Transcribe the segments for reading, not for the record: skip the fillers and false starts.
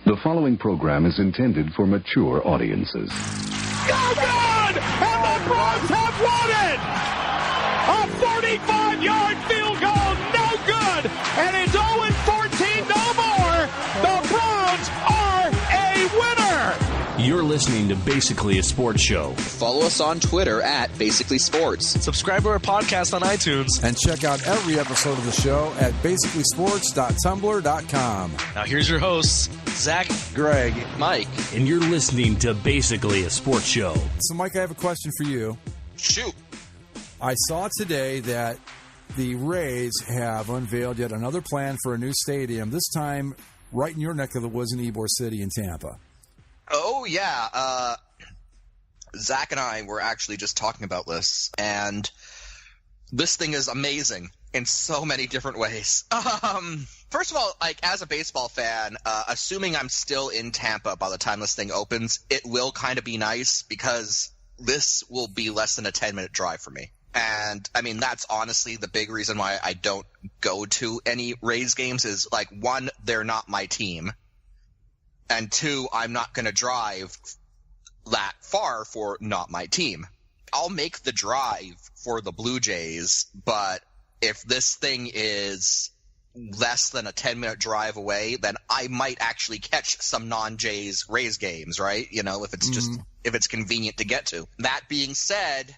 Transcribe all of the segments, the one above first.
The following program is intended for mature audiences. Go good! And the Browns have won it! A 45-yard field goal, no good! And it's 0-14, no more! The Browns are a winner! You're listening to Basically a Sports Show. Follow us on Twitter at Basically Sports. Subscribe to our podcast on iTunes. And check out every episode of the show at basicallysports.tumblr.com. Now here's your hosts, Zach, Greg, Mike. And you're listening to Basically a Sports Show. So, Mike, I have a question for you. Shoot. I saw today that the Rays have unveiled yet another plan for a new stadium, this time right in your neck of the woods in Ybor City in Tampa. Oh, yeah. Zach and I were actually just talking about this, and this thing is amazing in so many different ways. First of all, like, as a baseball fan, assuming I'm still in Tampa by the time this thing opens, it will kind of be nice because this will be less than a 10-minute drive for me. And, I mean, that's honestly the big reason why I don't go to any Rays games is, like, one, they're not my team. And two, I'm not going to drive that far for not my team. I'll make the drive for the Blue Jays, but if this thing is less than a 10-minute drive away, then I might actually catch some non-Jays Rays games, right? You know, if it's just if it's convenient to get to. That being said,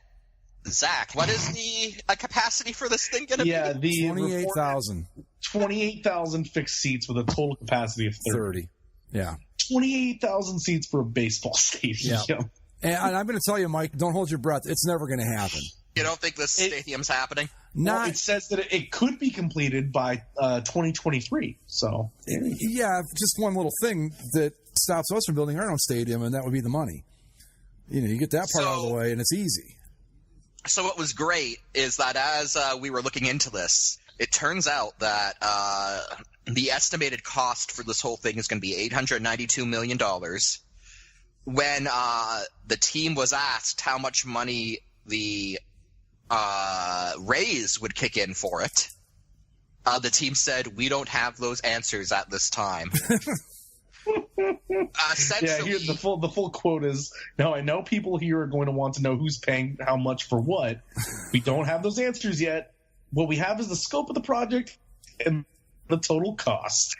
Zach, what is the capacity for this thing going to be? Yeah, the 28,000. 28,000 fixed seats with a total capacity of 30. Yeah. 28,000 seats for a baseball stadium. Yeah. And I'm going to tell you, Mike, don't hold your breath. It's never going to happen. You don't think this stadium's happening? Well, it says that it could be completed by 2023. So yeah, just one little thing that stops us from building our own stadium, and that would be the money. You know, you get that part out of the way, and it's easy. So what was great is that as we were looking into this, it turns out that the estimated cost for this whole thing is going to be $892 million. When the team was asked how much money the Rays would kick in for it, the team said, "We don't have those answers at this time." Essentially, the full quote is, "Now I know people here are going to want to know who's paying how much for what. We don't have those answers yet. What we have is the scope of the project and the total cost.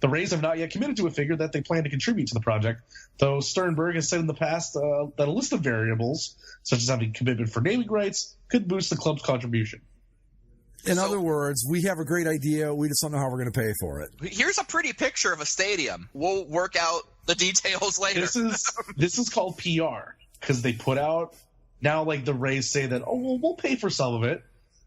The Rays have not yet committed to a figure that they plan to contribute to the project, though Sternberg has said in the past that a list of variables, such as having commitment for naming rights, could boost the club's contribution." In other words, we have a great idea. We just don't know how we're going to pay for it. Here's a pretty picture of a stadium. We'll work out the details later. This is called PR, because they put out – now, like, the Rays say that, oh, well, we'll pay for some of it.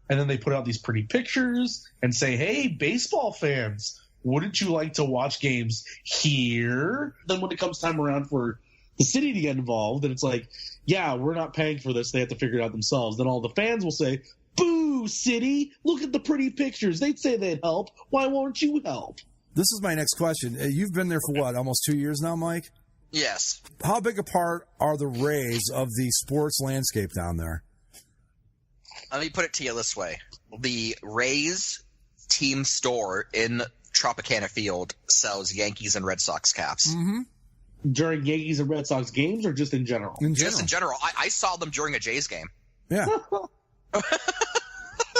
And then they put out these pretty pictures and say, hey, baseball fans, wouldn't you like to watch games here? Then when it comes time around for the city to get involved, and it's like, yeah, we're not paying for this. They have to figure it out themselves. Then all the fans will say, boo, city, look at the pretty pictures. They'd say they'd help. Why won't you help? This is my next question. You've been there for what, almost 2 years now, Mike? Yes. How big a part are the Rays of the sports landscape down there? Let me put it to you this way. The Rays team store in Tropicana Field sells Yankees and Red Sox caps. Mm-hmm. During Yankees and Red Sox games or just in general? Just in general. I saw them during a Jays game. Yeah.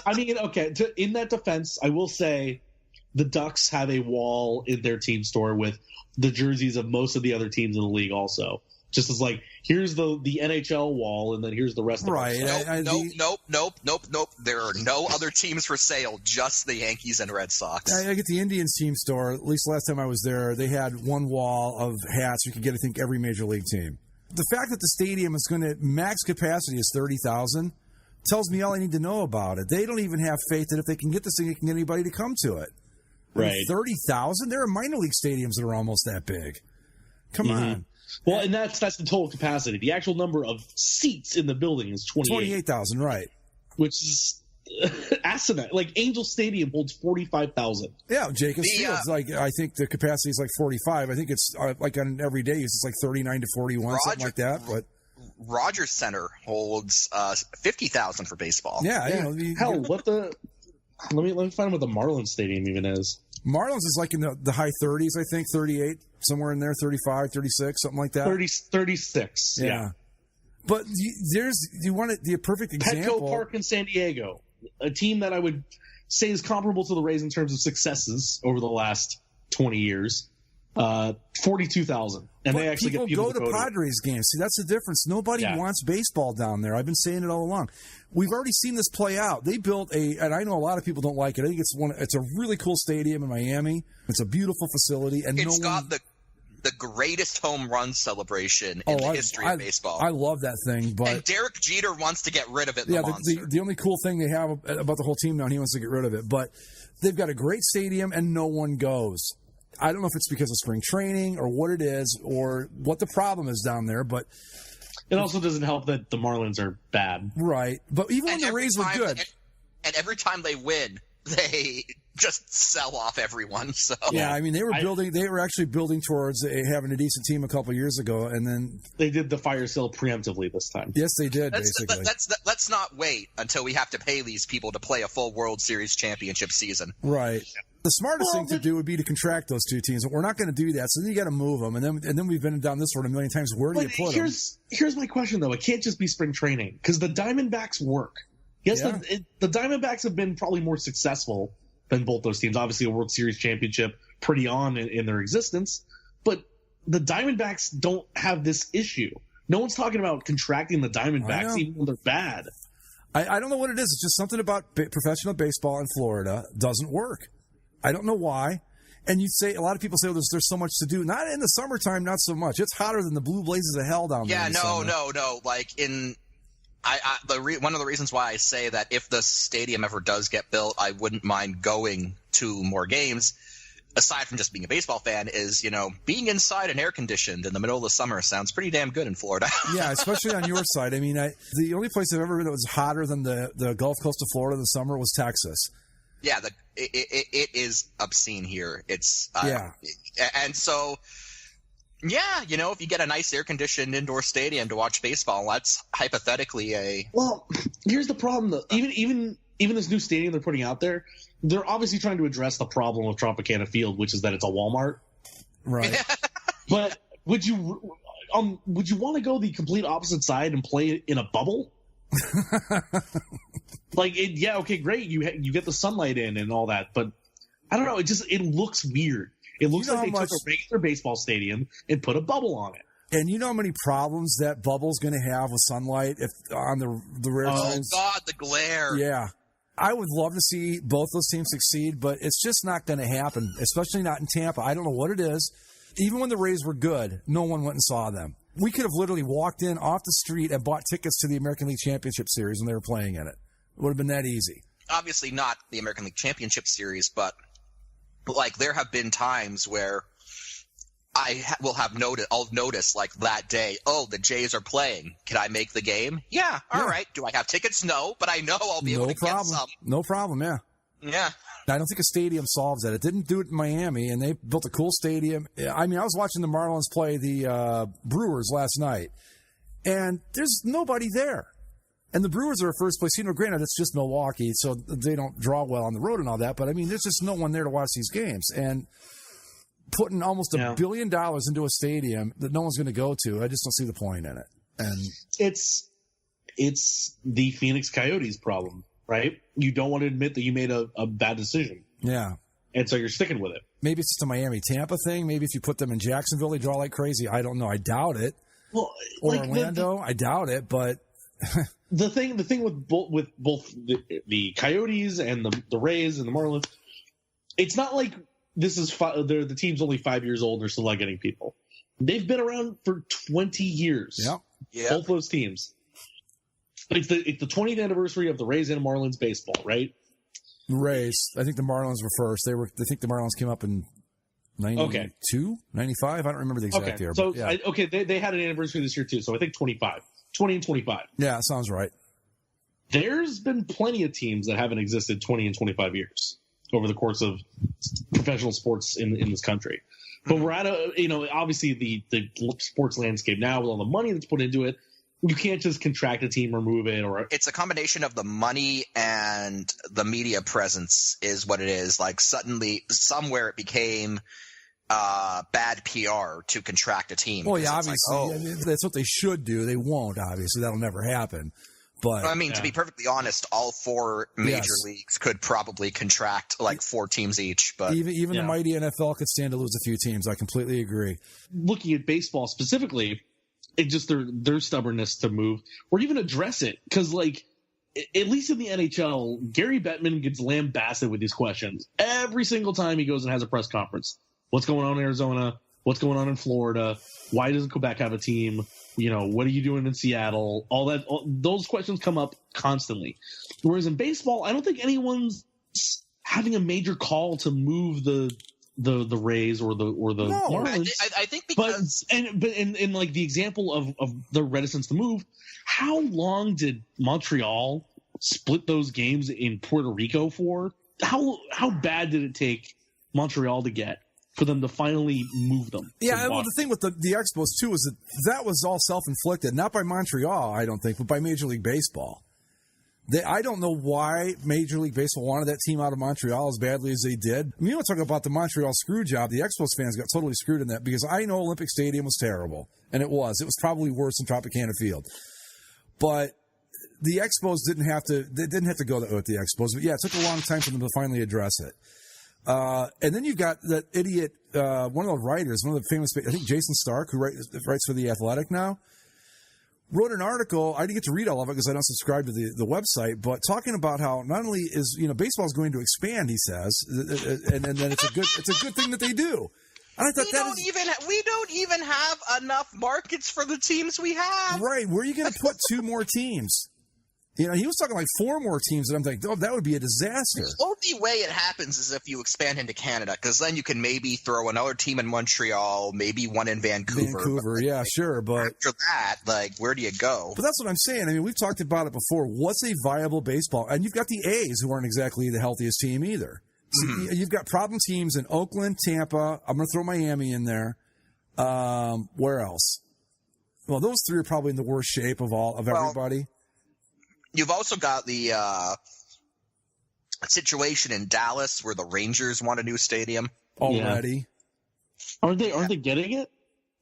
I mean, okay, in that defense, I will say the Ducks have a wall in their team store with the jerseys of most of the other teams in the league also. Just as like, here's the NHL wall, and then here's the rest of it. Nope. There are no other teams for sale, just the Yankees and Red Sox. I get the Indians team store. At least last time I was there, they had one wall of hats. You could get, I think, every major league team. The fact that the stadium is going to max capacity is 30,000 tells me all I need to know about it. They don't even have faith that if they can get this thing, they can get anybody to come to it. Right. 30,000? There are minor league stadiums that are almost that big. Come on. Well, and that's the total capacity. The actual number of seats in the building is 28,000, right? Which is asinine. Like Angel Stadium holds 45,000. Yeah, Jacobs Field's like, I think the capacity is like 45. I think it's like on every day it's like 39 to 41, something like that. But Rogers Center holds 50,000 for baseball. Yeah, Hell, what the? Let me find what the Marlins Stadium even is. Marlins is like in the high 30s, I think, 38, somewhere in there, 35, 36, something like that. 36, yeah. But you want the perfect example. Petco Park in San Diego, a team that I would say is comparable to the Rays in terms of successes over the last 20 years. 42,000, and but they actually people get people go to Padres games. See, that's the difference. Nobody wants baseball down there. I've been saying it all along. We've already seen this play out. They built and I know a lot of people don't like it. I think it's a really cool stadium in Miami. It's a beautiful facility, and it's got the greatest home run celebration in the history of baseball. I love that thing, and Derek Jeter wants to get rid of it. The only cool thing they have about the whole team now, and he wants to get rid of it. But they've got a great stadium, and no one goes. I don't know if it's because of spring training or what it is or what the problem is down there, but it also doesn't help that the Marlins are bad. Right. But even when the Rays were good. And every time they win, they just sell off everyone. So yeah, I mean they were actually building towards having a decent team a couple of years ago, and then they did the fire sale preemptively this time. Yes, they did. Basically, let's not wait until we have to pay these people to play a full World Series championship season. Right. The smartest thing to do would be to contract those two teams, but we're not going to do that. So then you got to move them, and then we've been down this road a million times. Where do you put them? Here's my question though: it can't just be spring training because the Diamondbacks work. Yes, the Diamondbacks have been probably more successful than both those teams. Obviously, a World Series championship pretty on in their existence, but the Diamondbacks don't have this issue. No one's talking about contracting the Diamondbacks even when they're bad. I don't know what it is. It's just something about professional baseball in Florida doesn't work. I don't know why. And you'd say a lot of people say, there's so much to do. Not in the summertime, not so much. It's hotter than the blue blazes of hell down there. Yeah, no. Like one of the reasons why I say that if the stadium ever does get built, I wouldn't mind going to more games. Aside from just being a baseball fan, is being inside and air conditioned in the middle of the summer sounds pretty damn good in Florida. Yeah, especially on your side. I mean, the only place I've ever been that was hotter than the Gulf Coast of Florida in the summer was Texas. Yeah, it is obscene here. It's and so if you get a nice air-conditioned indoor stadium to watch baseball, that's hypothetically Well, here's the problem though. Even this new stadium they're putting out there, they're obviously trying to address the problem of Tropicana Field, which is that it's a Walmart. Right. But would you want to go the complete opposite side and play in a bubble? Okay, great. You get the sunlight in and all that, but I don't know. It looks weird. It looks like they took a regular baseball stadium and put a bubble on it. And you know how many problems that bubble's going to have with sunlight on the rare times? Oh God, the glare. Yeah. I would love to see both those teams succeed, but it's just not going to happen, especially not in Tampa. I don't know what it is. Even when the Rays were good, no one went and saw them. We could have literally walked in off the street and bought tickets to the American League Championship Series when they were playing in it. It would have been that easy. Obviously not the American League Championship Series, but there have been times where I'll notice like that day, the Jays are playing. Can I make the game? Yeah. All right. Do I have tickets? No, but I know I'll be able to get some. No problem. Yeah. Yeah. I don't think a stadium solves that. It didn't do it in Miami, and they built a cool stadium. I mean, I was watching the Marlins play the Brewers last night, and there's nobody there. And the Brewers are first place. Granted, it's just Milwaukee, so they don't draw well on the road and all that. But, I mean, there's just no one there to watch these games. And putting almost $1 billion into a stadium that no one's going to go to, I just don't see the point in it. And it's the Phoenix Coyotes problem, right? You don't want to admit that you made a bad decision. Yeah. And so you're sticking with it. Maybe it's just a Miami-Tampa thing. Maybe if you put them in Jacksonville, they draw like crazy. I don't know. I doubt it. Well, or Orlando, I doubt it, but... The thing with both the Coyotes and the Rays and the Marlins, it's not like this is the team's only 5 years old and they're still not getting people. They've been around for 20 years. Yeah. Both those teams. It's the 20th anniversary of the Rays and Marlins baseball, right? The Rays. I think the Marlins were first. I think the Marlins came up in 92, 95. I don't remember the exact year. So yeah. They had an anniversary this year too. So I think 25. 20 and 25. Yeah, sounds right. There's been plenty of teams that haven't existed 20 and 25 years over the course of professional sports in this country. But we're at obviously the sports landscape now with all the money that's put into it, You can't just contract a team or move it, or it's a combination of the money and the media presence is what it is. Like suddenly somewhere it became bad PR to contract a team. Well, yeah, obviously I mean, that's what they should do. They won't, obviously. That'll never happen. But I mean, to be perfectly honest, all 4 major leagues could probably contract like 4 teams each. But even the mighty NFL could stand to lose a few teams. I completely agree. Looking at baseball specifically, it's just their stubbornness to move or even address it. Because, like, at least in the NHL, Gary Bettman gets lambasted with these questions every single time he goes and has a press conference. What's going on in Arizona? What's going on in Florida? Why doesn't Quebec have a team? You know, what are you doing in Seattle? Those questions come up constantly. Whereas in baseball, I don't think anyone's having a major call to move the Rays or the Marlins. I think because but in like the example of the reticence to move, how long did Montreal split those games in Puerto Rico for? How bad did it take Montreal to get for them to finally move them? Yeah, well, the thing with the Expos, too, is that was all self-inflicted, not by Montreal, I don't think, but by Major League Baseball. I don't know why Major League Baseball wanted that team out of Montreal as badly as they did. I mean, you want to talk about the Montreal screw job. The Expos fans got totally screwed in that because I know Olympic Stadium was terrible, and it was. It was probably worse than Tropicana Field. But the Expos didn't have to go with the Expos. But, yeah, it took a long time for them to finally address it. And then you've got that idiot, one of the writers, one of the famous, I think Jason Stark, who writes for The Athletic now, wrote an article. I didn't get to read all of it because I don't subscribe to the website, but talking about how not only is, baseball is going to expand, he says, and then it's a good thing that they do. And I thought we don't even have enough markets for the teams we have. Right. Where are you going to put 2 more teams? He was talking like 4 more teams, and I'm thinking, that would be a disaster. The only way it happens is if you expand into Canada, because then you can maybe throw another team in Montreal, maybe one in Vancouver. Yeah, sure. But after that, like, where do you go? But that's what I'm saying. I mean, we've talked about it before. What's a viable baseball? And you've got the A's, who aren't exactly the healthiest team either. Mm-hmm. So you've got problem teams in Oakland, Tampa. I'm going to throw Miami in there. Where else? Well, those 3 are probably in the worst shape of everybody. You've also got the situation in Dallas where the Rangers want a new stadium already. Yeah. Aren't they getting it?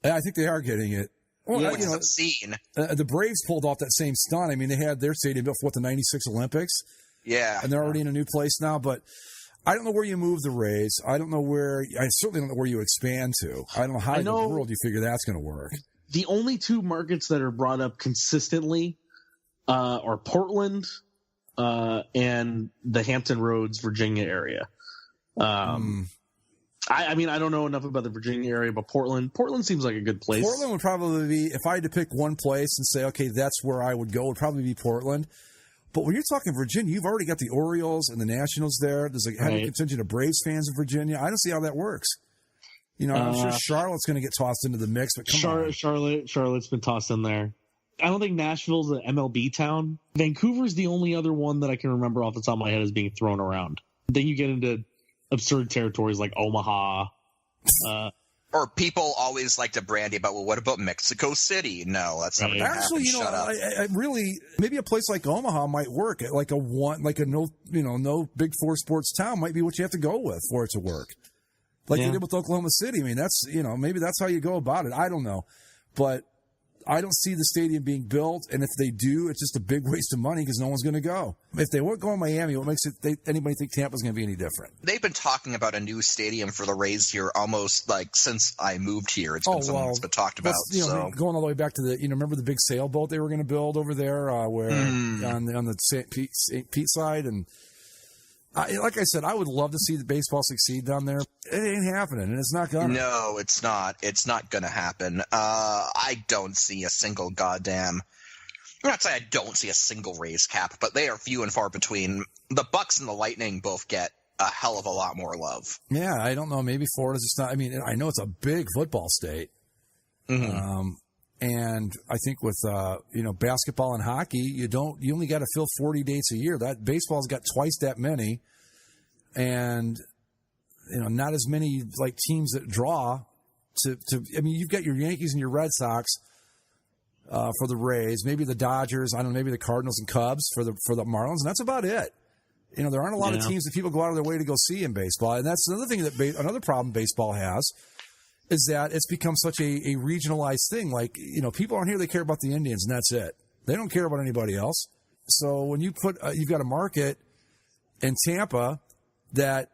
Yeah, I think they are getting it. Well, which is obscene. The Braves pulled off that same stunt. I mean, they had their stadium built for the '96 Olympics. Yeah, and they're already in a new place now. But I don't know where you move the Rays. I certainly don't know where you expand to. I don't know how in the world you figure that's going to work. The only 2 markets that are brought up consistently are Portland and the Hampton Roads, Virginia area. I mean, I don't know enough about the Virginia area, but Portland seems like a good place. Portland would probably be, if I had to pick one place and say, okay, that's where I would go, would probably be Portland. But when you're talking Virginia, you've already got the Orioles and the Nationals there. There's a heavy contingent of Braves fans in Virginia. I don't see how that works. I'm sure Charlotte's going to get tossed into the mix, but come on. Charlotte's been tossed in there. I don't think Nashville's an MLB town. Vancouver's the only other one that I can remember off the top of my head as being thrown around. Then you get into absurd territories like Omaha. Or people always like to brandy about, well, what about Mexico City? No, that's not going to happen. Actually, Shut up. I really, maybe a place like Omaha might work. Like a no Big 4 sports town might be what you have to go with for it to work. Like they did with Oklahoma City. I mean, that's, maybe that's how you go about it. I don't know. But I don't see the stadium being built, and if they do, it's just a big waste of money because no one's going to go. If they won't go in Miami, what makes anybody think Tampa's going to be any different? They've been talking about a new stadium for the Rays here almost like since I moved here. It's been something that's been talked about. Going all the way back to the, remember the big sailboat they were going to build over there, where on the St. Pete side, and like I said, I would love to see the baseball succeed down there. It ain't happening, and it's not going to. No, it's not. It's not going to happen. I don't see a single goddamn – I'm not saying I don't see a single Rays cap, but they are few and far between. The Bucks and the Lightning both get a hell of a lot more love. Yeah, I don't know. Maybe Florida's just not – I mean, I know it's a big football state. Mm-hmm. And I think with basketball and hockey, you only got to fill 40 dates a year. That baseball's got twice that many, and not as many like teams that draw to. I mean, you've got your Yankees and your Red Sox. for the Rays, maybe the Dodgers, I don't know, maybe the Cardinals and Cubs for the Marlins, and that's about it. You know, there aren't a lot of teams that people go out of their way to go see in baseball, and that's another thing another problem baseball has is that it's become such a regionalized thing. Like, you know, people aren't here, they care about the Indians, and that's it. They don't care about anybody else. So when you put you've got a market in Tampa that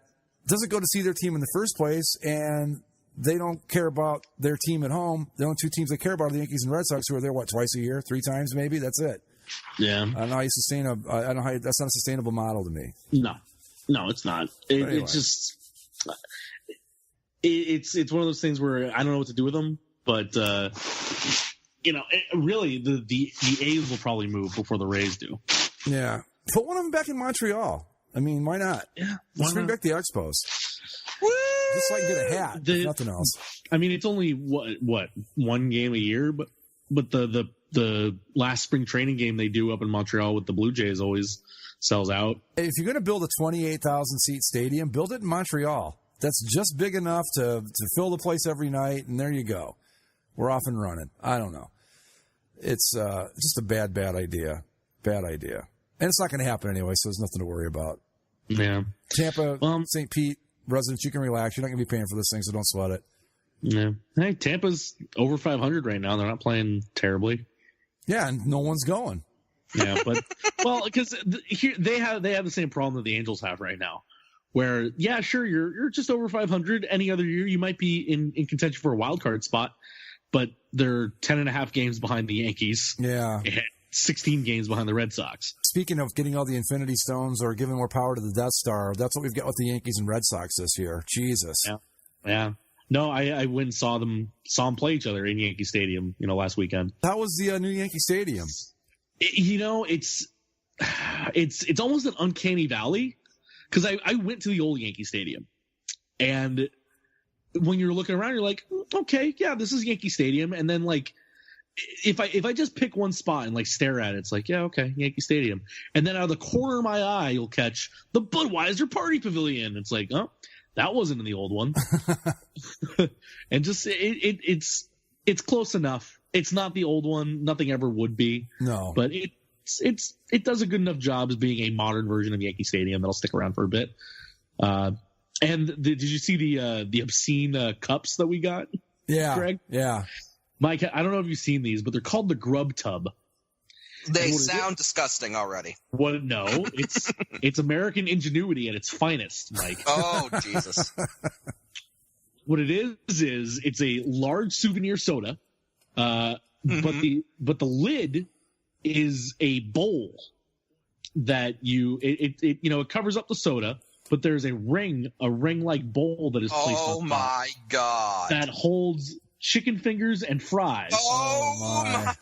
doesn't go to see their team in the first place, and they don't care about their team at home. The only two teams they care about are the Yankees and Red Sox, who are there, twice a year, 3 times maybe? That's it. Yeah. I don't know how you sustain that's not a sustainable model to me. No, it's not. Anyway. It's just, it's one of those things where I don't know what to do with them, but, really the A's will probably move before the Rays do. Yeah. Put one of them back in Montreal. I mean, why not? Yeah. Let's bring back the Expos. Just so I can get a hat, nothing else. I mean, it's only what 1 game a year, but the last spring training game they do up in Montreal with the Blue Jays always sells out. If you're going to build a 28,000 seat stadium, build it in Montreal. That's just big enough to fill the place every night, and there you go. We're off and running. I don't know. It's just a bad idea. Bad idea. And it's not going to happen anyway, so there's nothing to worry about. Yeah. Tampa, St. Pete residents, you can relax. You're not going to be paying for this thing, so don't sweat it. Yeah. Hey, Tampa's over 500 right now. They're not playing terribly. Yeah, and no one's going. Yeah, but because here they have the same problem that the Angels have right now, where sure you're just over 500. Any other year you might be in contention for a wild card spot, but they're 10.5 games behind the Yankees. Yeah. And 16 games behind the Red Sox. Speaking of getting all the Infinity Stones or giving more power to the Death Star, that's what we've got with the Yankees and Red Sox this year. Jesus. Yeah. No, I went and saw them play each other in Yankee Stadium, last weekend. How was the new Yankee Stadium? It's almost an uncanny valley, because I went to the old Yankee Stadium, and when you're looking around, you're like, okay, yeah, this is Yankee Stadium, and then like if I just pick one spot and like stare at it, it's like, yeah, okay, Yankee Stadium, and then out of the corner of my eye, you'll catch the Budweiser Party Pavilion. It's like, oh, that wasn't in the old one. And just it's close enough. It's not the old one. Nothing ever would be. No, but it does a good enough job as being a modern version of Yankee Stadium that'll stick around for a bit. And did you see the obscene cups that we got? Yeah, Greg? Yeah. Mike, I don't know if you've seen these, but they're called the Grub Tub. They sound disgusting already. What? No, it's American ingenuity at its finest, Mike. Oh, Jesus. What it is it's a large souvenir soda, but the lid is a bowl that it covers up the soda, but there's a ring-like bowl that is placed on top. Oh my God. That holds chicken fingers and fries. Oh my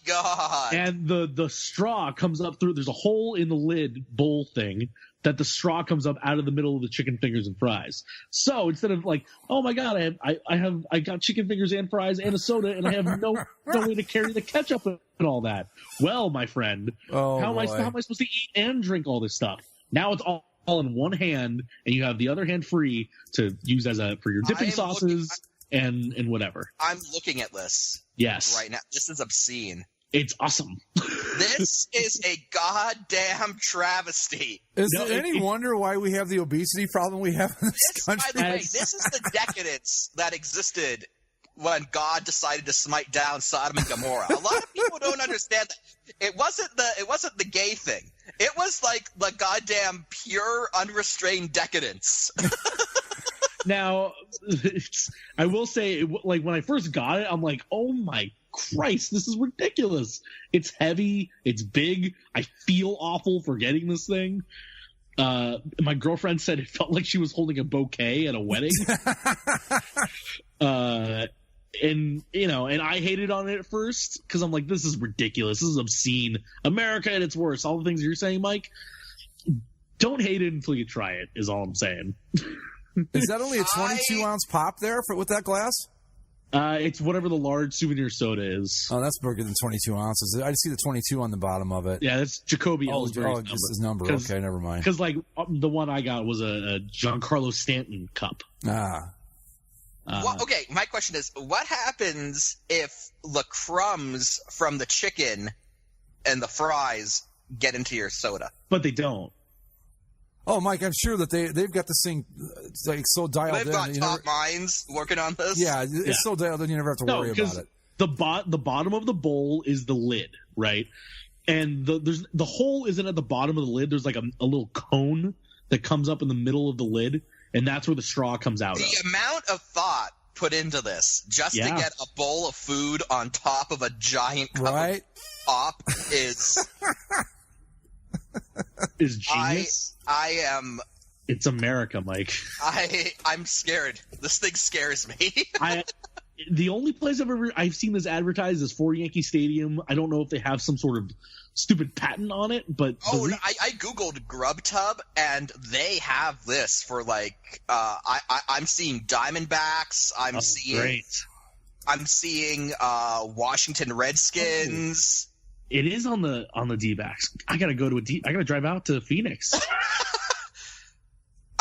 God. And the straw comes up through, there's a hole in the lid bowl thing that the straw comes up out of the middle of the chicken fingers and fries. So instead of like, oh my God, I got chicken fingers and fries and a soda, and I have no way to carry the ketchup and all that. Well, my friend, how am I supposed to eat and drink all this stuff? Now it's all in one hand, and you have the other hand free to use for your dipping sauces and whatever. I'm looking at this. Yes. Right now. This is obscene. It's awesome. This is a goddamn travesty. Is there any wonder why we have the obesity problem we have in this country? By the way, this is the decadence that existed when God decided to smite down Sodom and Gomorrah. A lot of people don't understand that. It wasn't the gay thing. It was like the goddamn pure, unrestrained decadence. Now, I will say, like, when I first got it, I'm like, oh my Christ, this is ridiculous. It's heavy. It's big. I feel awful for getting this thing. My girlfriend said it felt like she was holding a bouquet at a wedding. And I hated on it at first because I'm like, this is ridiculous. This is obscene. America at its worst. All the things you're saying, Mike. Don't hate it until you try it, is all I'm saying. Is that only a 22-ounce pop there with that glass? It's whatever the large souvenir soda is. Oh, that's bigger than 22 ounces. I see the 22 on the bottom of it. Yeah, that's Jacoby Ellsbury's just his number. Okay, never mind. Because, like, the one I got was a Giancarlo Stanton cup. Well, okay, my question is, what happens if the crumbs from the chicken and the fries get into your soda? But they don't. Oh, Mike, I'm sure that they've got this thing like so dialed in. They've got top minds working on this. Yeah, it's so dialed in you never have to worry about it. The bottom of the bowl is the lid, right? And the hole isn't at the bottom of the lid. There's like a little cone that comes up in the middle of the lid, and that's where the straw comes out of. The amount of thought put into this just to get a bowl of food on top of a giant cup of pop is genius. I am. It's America, Mike. I'm scared. This thing scares me. The only place I've seen this advertised is for Yankee Stadium. I don't know if they have some sort of stupid patent on it, but I googled grub tub and they have this for like I'm seeing Diamondbacks. I'm seeing Washington Redskins. It is on the D-backs. I gotta drive out to Phoenix.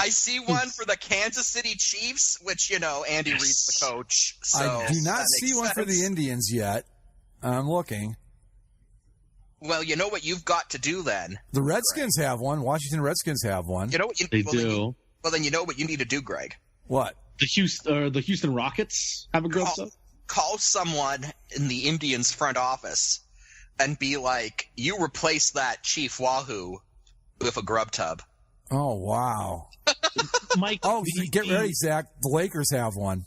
I see one for the Kansas City Chiefs, which, Andy Reid's the coach. So I do not see one for the Indians yet. I'm looking. Well, you know what you've got to do then. The Redskins have one. Washington Redskins have one. You know what they do. Then you know what you need to do, Greg. What? The Houston Rockets have a grub tub? Call someone in the Indians front office and be like, you replace that Chief Wahoo with a grub tub. Oh, wow. Mike. Get ready, Zach. The Lakers have one.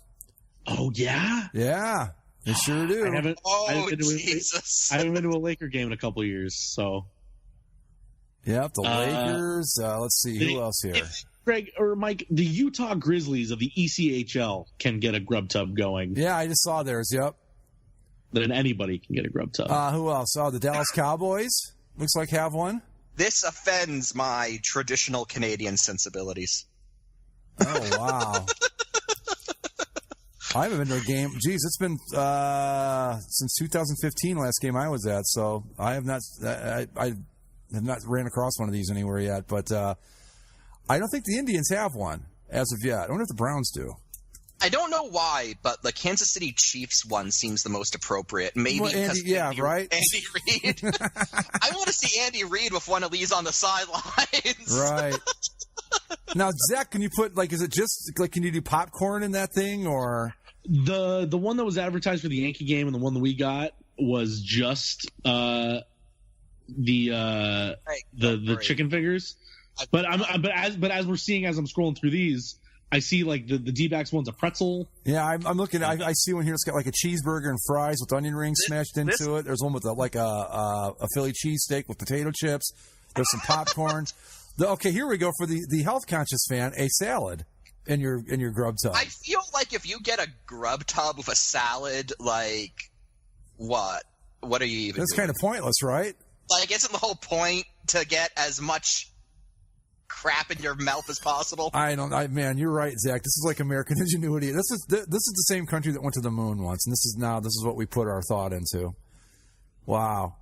Oh, yeah? Yeah, they sure do. I haven't Jesus. I haven't been to a Laker game in a couple of years, so. Yep, the Lakers. Let's see, who else here? Greg, or Mike, the Utah Grizzlies of the ECHL can get a grub tub going. Yeah, I just saw theirs, yep. Then anybody can get a grub tub. Who else? The Dallas Cowboys looks like have one. This offends my traditional Canadian sensibilities. Oh, wow. I haven't been to a game. Geez, it's been since 2015, last game I was at, so I have not ran across one of these anywhere yet. But I don't think the Indians have one as of yet. I wonder if the Browns do. I don't know why, but the Kansas City Chiefs one seems the most appropriate. Maybe because right? Andy Reid. I want to see Andy Reid with one of these on the sidelines. Right. Now, Zach, can you put is it just can you do popcorn in that thing or the one that was advertised for the Yankee game and the one that we got was just the chicken fingers. But as we're seeing as I'm scrolling through these. I see the D-backs one's a pretzel. Yeah, I'm looking. I see one here. It's got a cheeseburger and fries with onion rings smashed into it. There's one with a Philly cheesesteak with potato chips. There's some popcorn. Okay, here we go for the health conscious fan. A salad in your grub tub. I feel like if you get a grub tub with a salad, what are you even? That's doing? kind of pointless, right? Isn't the whole point to get as much crap in your mouth as possible? Man, you're right, Zach. This is like American ingenuity. This is the same country that went to the moon once, and this is what we put our thought into. Wow.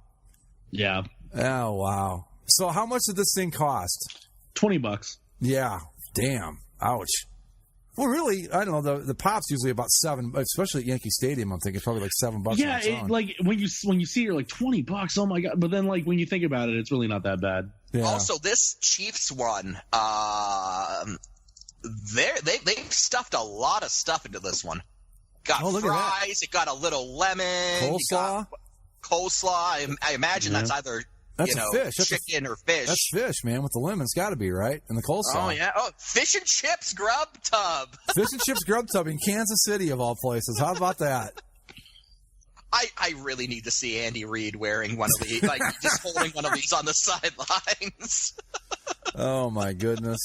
Yeah. Oh, wow. So how much did this thing cost? $20. Yeah. Damn. Ouch. Well, really, I don't know. The pop's usually about $7, especially at Yankee Stadium. I'm thinking probably $7. Yeah, when you see, you're like $20. Oh my god! But then when you think about it, it's really not that bad. Yeah. Also, this Chiefs one, they've stuffed a lot of stuff into this one. Got fries. It got a little lemon. Coleslaw. I imagine that's either. That's a fish. Chicken or fish. That's fish, man. With the lemon, it's got to be, right? And the coleslaw. Oh, yeah. Oh, fish and chips grub tub. Fish and chips grub tub in Kansas City, of all places. How about that? I really need to see Andy Reid wearing one of these, just holding one of these on the sidelines. Oh, my goodness.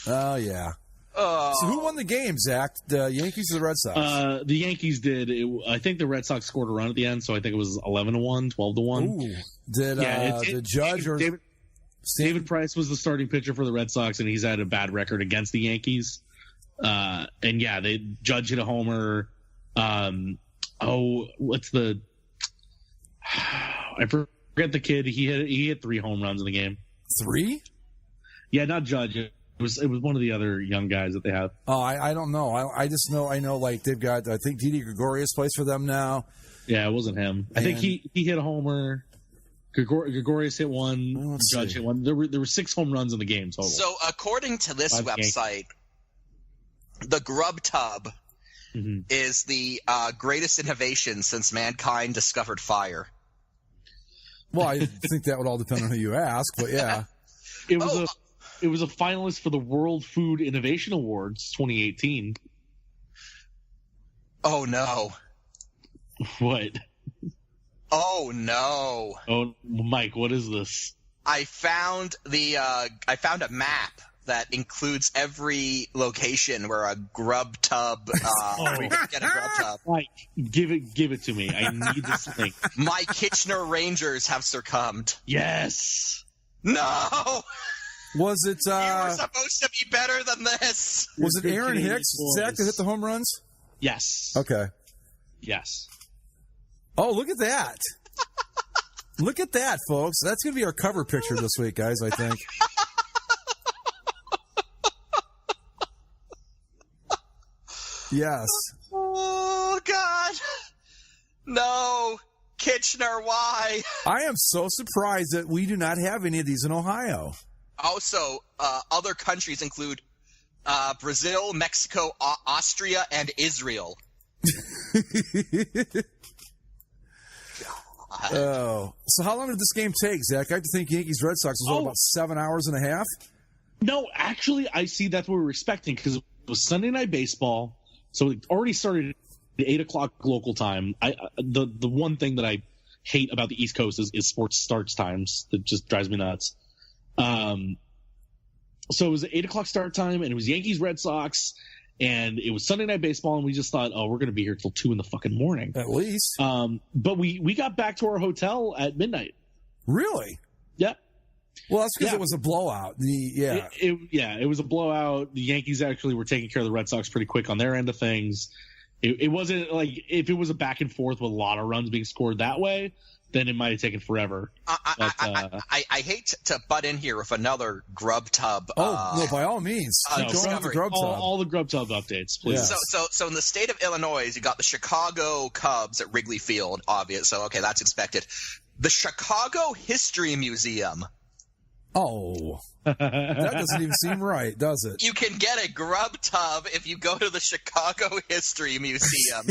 Oh, yeah. So who won the game, Zach? The Yankees or the Red Sox? The Yankees did. I think the Red Sox scored a run at the end, so I think it was 11-1, 12-1. Ooh. Did Judge or David Price was the starting pitcher for the Red Sox, and he's had a bad record against the Yankees. And yeah, Judge hit a homer. What's the? I forget the kid. He hit 3 home runs in the game. 3? Yeah, not Judge. was one of the other young guys that they have. Oh, I don't know. I just know. I know, like, they've got, I think Didi Gregorius plays for them now. Yeah, it wasn't him. I think he hit a homer. Gregorius hit one. Judge hit one. There were 6 home runs in the game total. So according to this website, the grub tub is the greatest innovation since mankind discovered fire. Well, I think that would all depend on who you ask, but yeah. It was a finalist for the World Food Innovation Awards 2018. Oh no. What? Oh no. Oh, Mike, what is this? I found a map that includes every location where a grub tub where you can get a grub tub. Mike, give it to me. I need this thing. My Kitchener Rangers have succumbed. Yes. No. Was it you were supposed to be better than this. Was it Aaron Hicks, Zach, that hit the home runs? Yes. Okay. Yes. Oh, look at that. Look at that, folks. That's going to be our cover picture this week, guys, I think. Yes. Oh, God. No. Kitchener, why? I am so surprised that we do not have any of these in Ohio. Also, other countries include Brazil, Mexico, Austria, and Israel. Oh, so how long did this game take, Zach? I have to think Yankees Red Sox was about 7 hours and a half. No, actually, I see that's what we were expecting because it was Sunday Night Baseball, so it already started at 8 o'clock local time. The one thing that I hate about the East Coast is sports starts times. That just drives me nuts. So it was an 8 o'clock start time, and it was Yankees Red Sox. And it was Sunday Night Baseball, and we just thought, oh, we're going to be here till 2 in the fucking morning. At least. But we got back to our hotel at midnight. Really? Yep. Well, that's because it was a blowout. It was a blowout. The Yankees actually were taking care of the Red Sox pretty quick on their end of things. It wasn't like if it was a back and forth with a lot of runs being scored that way, then it might have taken forever. I hate to butt in here with another grub tub. No, by all means. All the grub tub updates, please. Yeah. So in the state of Illinois, you got the Chicago Cubs at Wrigley Field, obvious. So, okay, that's expected. The Chicago History Museum. Oh, that doesn't even seem right, does it? You can get a grub tub if you go to the Chicago History Museum.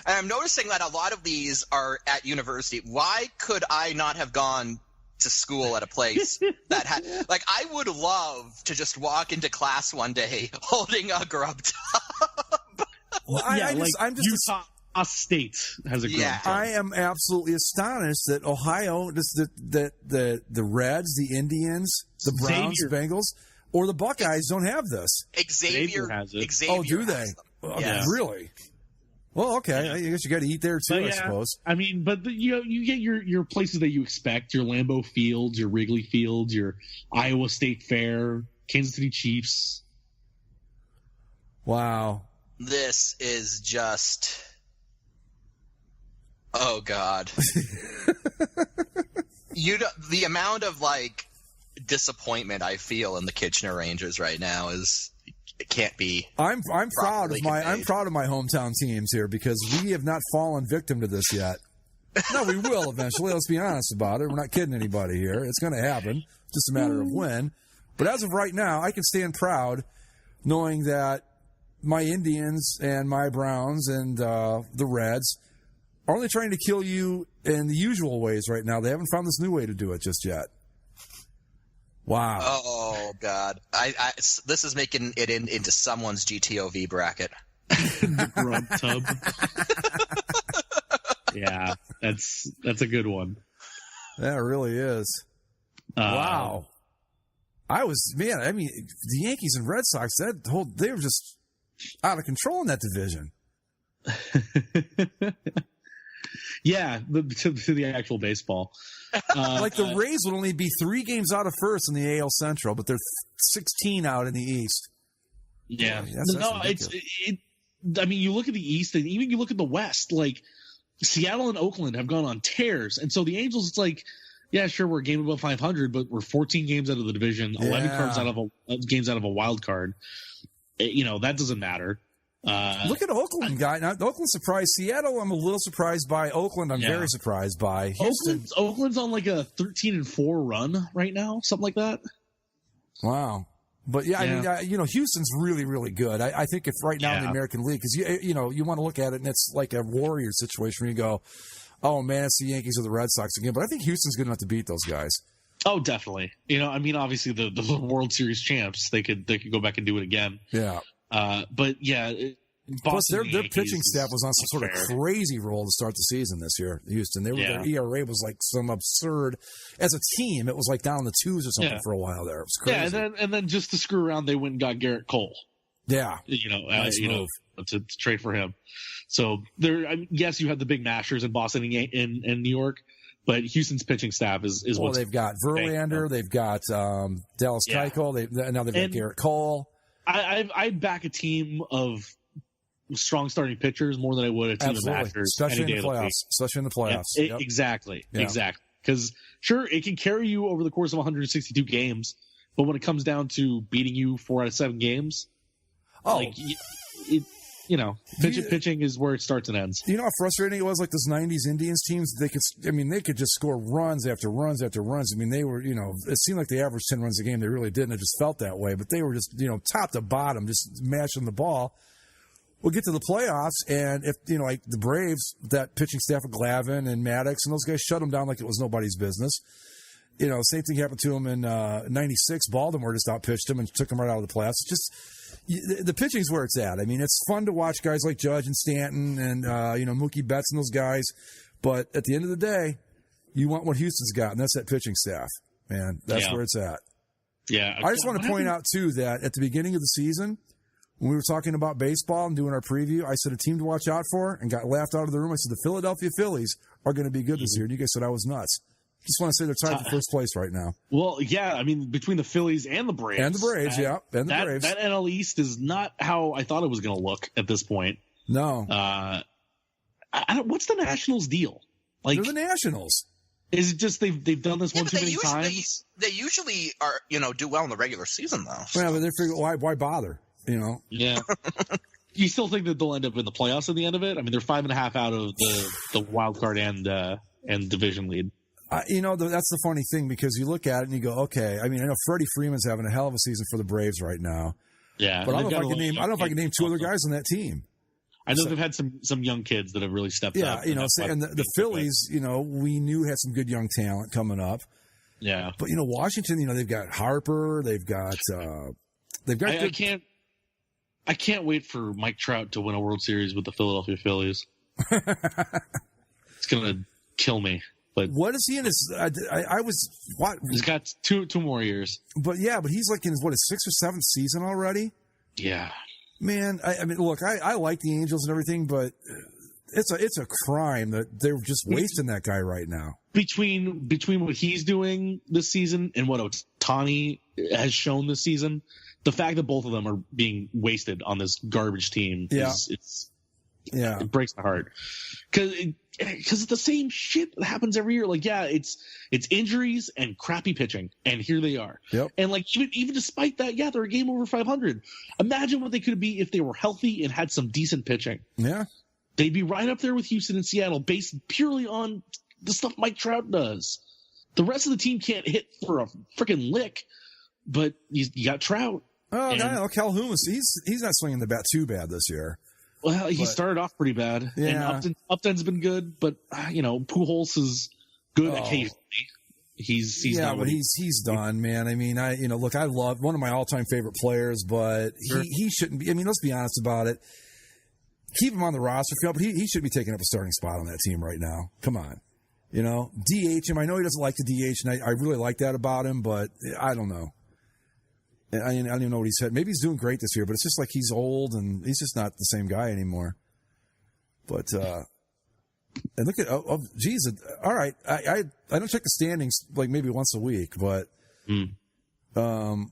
And I'm noticing that a lot of these are at university. Why could I not have gone to school at a place that had – like, I would love to just walk into class one day holding a grub tub. Well, Utah State has a grub tub. I am absolutely astonished that Ohio, the Reds, the Indians, the Browns, Bengals, or the Buckeyes don't have this. Xavier has it. Oh, do they? Yes. Really? Well, okay. I guess you got to eat there too, I suppose. I mean, but you get your places that you expect: your Lambeau Fields, your Wrigley Fields, your Iowa State Fair, Kansas City Chiefs. Wow. This is just. Oh God. The amount of disappointment I feel in the Kitchener Rangers right now is. It can't be. I'm proud of my hometown teams here because we have not fallen victim to this yet. No, we will eventually. Let's be honest about it. We're not kidding anybody here. It's going to happen. It's just a matter of when. But as of right now, I can stand proud knowing that my Indians and my Browns and the Reds are only trying to kill you in the usual ways right now. They haven't found this new way to do it just yet. Wow. Oh, God. This is making it into someone's GTOV bracket. The grub tub. Yeah, that's a good one. That really is. Wow. I mean, the Yankees and Red Sox, they were just out of control in that division. Yeah, to the actual baseball. The Rays would only be 3 games out of first in the AL Central, but they're 16 out in the East. Yeah. That's I mean, you look at the East, and even you look at the West, Seattle and Oakland have gone on tears. And so the Angels, yeah, sure, we're a game above 500, but we're 14 games out of the division, 11 games out of a wild card. That doesn't matter. Look at Oakland, guy. Now, Oakland surprised Seattle. I'm a little surprised by Oakland. I'm very surprised by Houston. Oakland's on like a 13-4 run right now, something like that. Wow. But I mean, Houston's really, really good. I think if right now in the American League, because you want to look at it and it's like a Warrior situation where you go, oh man, it's the Yankees or the Red Sox again. But I think Houston's good enough to beat those guys. Oh, definitely. I mean, obviously the World Series champs, they could go back and do it again. Yeah. But yeah. Plus, their pitching staff was on some sort of crazy roll to start the season this year. Houston, their ERA was like some absurd. As a team, it was like down in the twos or something for a while there. It was crazy. Yeah, and then just to screw around, they went and got Garrett Cole. Yeah, nice move to trade for him. So yes, you have the big mashers in Boston and New York, but Houston's pitching staff is well. They've got Verlander, they've got Dallas Keuchel, now they've got Garrett Cole. I'd back a team of strong starting pitchers more than I would a team of mashers, especially in the playoffs. Yep. Exactly. Because sure, it can carry you over the course of 162 games, but when it comes down to beating you 4 out of 7 games, pitching is where it starts and ends. You know how frustrating it was, like those '90s Indians teams. They could just score runs after runs after runs. I mean, they were, it seemed like they averaged 10 runs a game. They really didn't. It just felt that way. But they were just, top to bottom, just mashing the ball. We'll get to the playoffs, and if, like the Braves, that pitching staff of Glavine and Maddox, and those guys shut them down like it was nobody's business. Same thing happened to them in '96. Baltimore just outpitched them and took them right out of the playoffs. It's just the pitching's where it's at. I mean, it's fun to watch guys like Judge and Stanton and Mookie Betts and those guys, but at the end of the day, you want what Houston's got, and that's that pitching staff. Man, that's where it's at. Yeah, I just want to point out too that at the beginning of the season, when we were talking about baseball and doing our preview, I said a team to watch out for and got laughed out of the room. I said the Philadelphia Phillies are going to be good this year. And you guys said I was nuts. Just want to say they're tied for first place right now. Well, yeah, I mean, between the Phillies and the Braves. And the Braves, Braves. That NL East is not how I thought it was going to look at this point. No. What's the Nationals' deal? Like, they're the Nationals. Is it just they've done this one too many times? They usually are, do well in the regular season, though. Well, but they figure, why bother? Yeah. You still think that they'll end up in the playoffs at the end of it? I mean, they're 5.5 out of the wild card and division lead. That's the funny thing, because you look at it and you go, okay. I mean, I know Freddie Freeman's having a hell of a season for the Braves right now. Yeah, but I don't know if I can name 2 other guys on that team. I know they've had some young kids that have really stepped up. Yeah, and the Phillies, we knew had some good young talent coming up. Yeah, but Washington, they've got Harper, they've got. I can't wait for Mike Trout to win a World Series with the Philadelphia Phillies. It's gonna kill me. But what is he in his? He's got two more years. But he's like in his 6th or 7th season already. Yeah, man. I mean, look, I like the Angels and everything, but it's a crime that they're just wasting that guy right now. Between what he's doing this season and what Ohtani has shown this season, the fact that both of them are being wasted on this garbage team it breaks my heart. Because it's the same shit that happens every year. Like, it's injuries and crappy pitching, and here they are. Yep. And like even despite that, they're a game over 500. Imagine what they could be if they were healthy and had some decent pitching. Yeah, they'd be right up there with Houston and Seattle, based purely on the stuff Mike Trout does. The rest of the team can't hit for a freaking lick, but you got Trout. Oh, no, Calhoun he's not swinging the bat too bad this year. Well, he started off pretty bad. Yeah. And Upton's been good, but Pujols is good occasionally. He's not but he's done, man. I mean, I love one of my all-time favorite players, but he shouldn't be. I mean, let's be honest about it. Keep him on the roster, but he should be taking up a starting spot on that team right now. Come on. DH him. I know he doesn't like the DH, and I really like that about him, but I don't know. I don't even know what he said. Maybe he's doing great this year, but it's just like he's old and he's just not the same guy anymore. But and look at geez, all right. I don't check the standings like maybe once a week, but I kind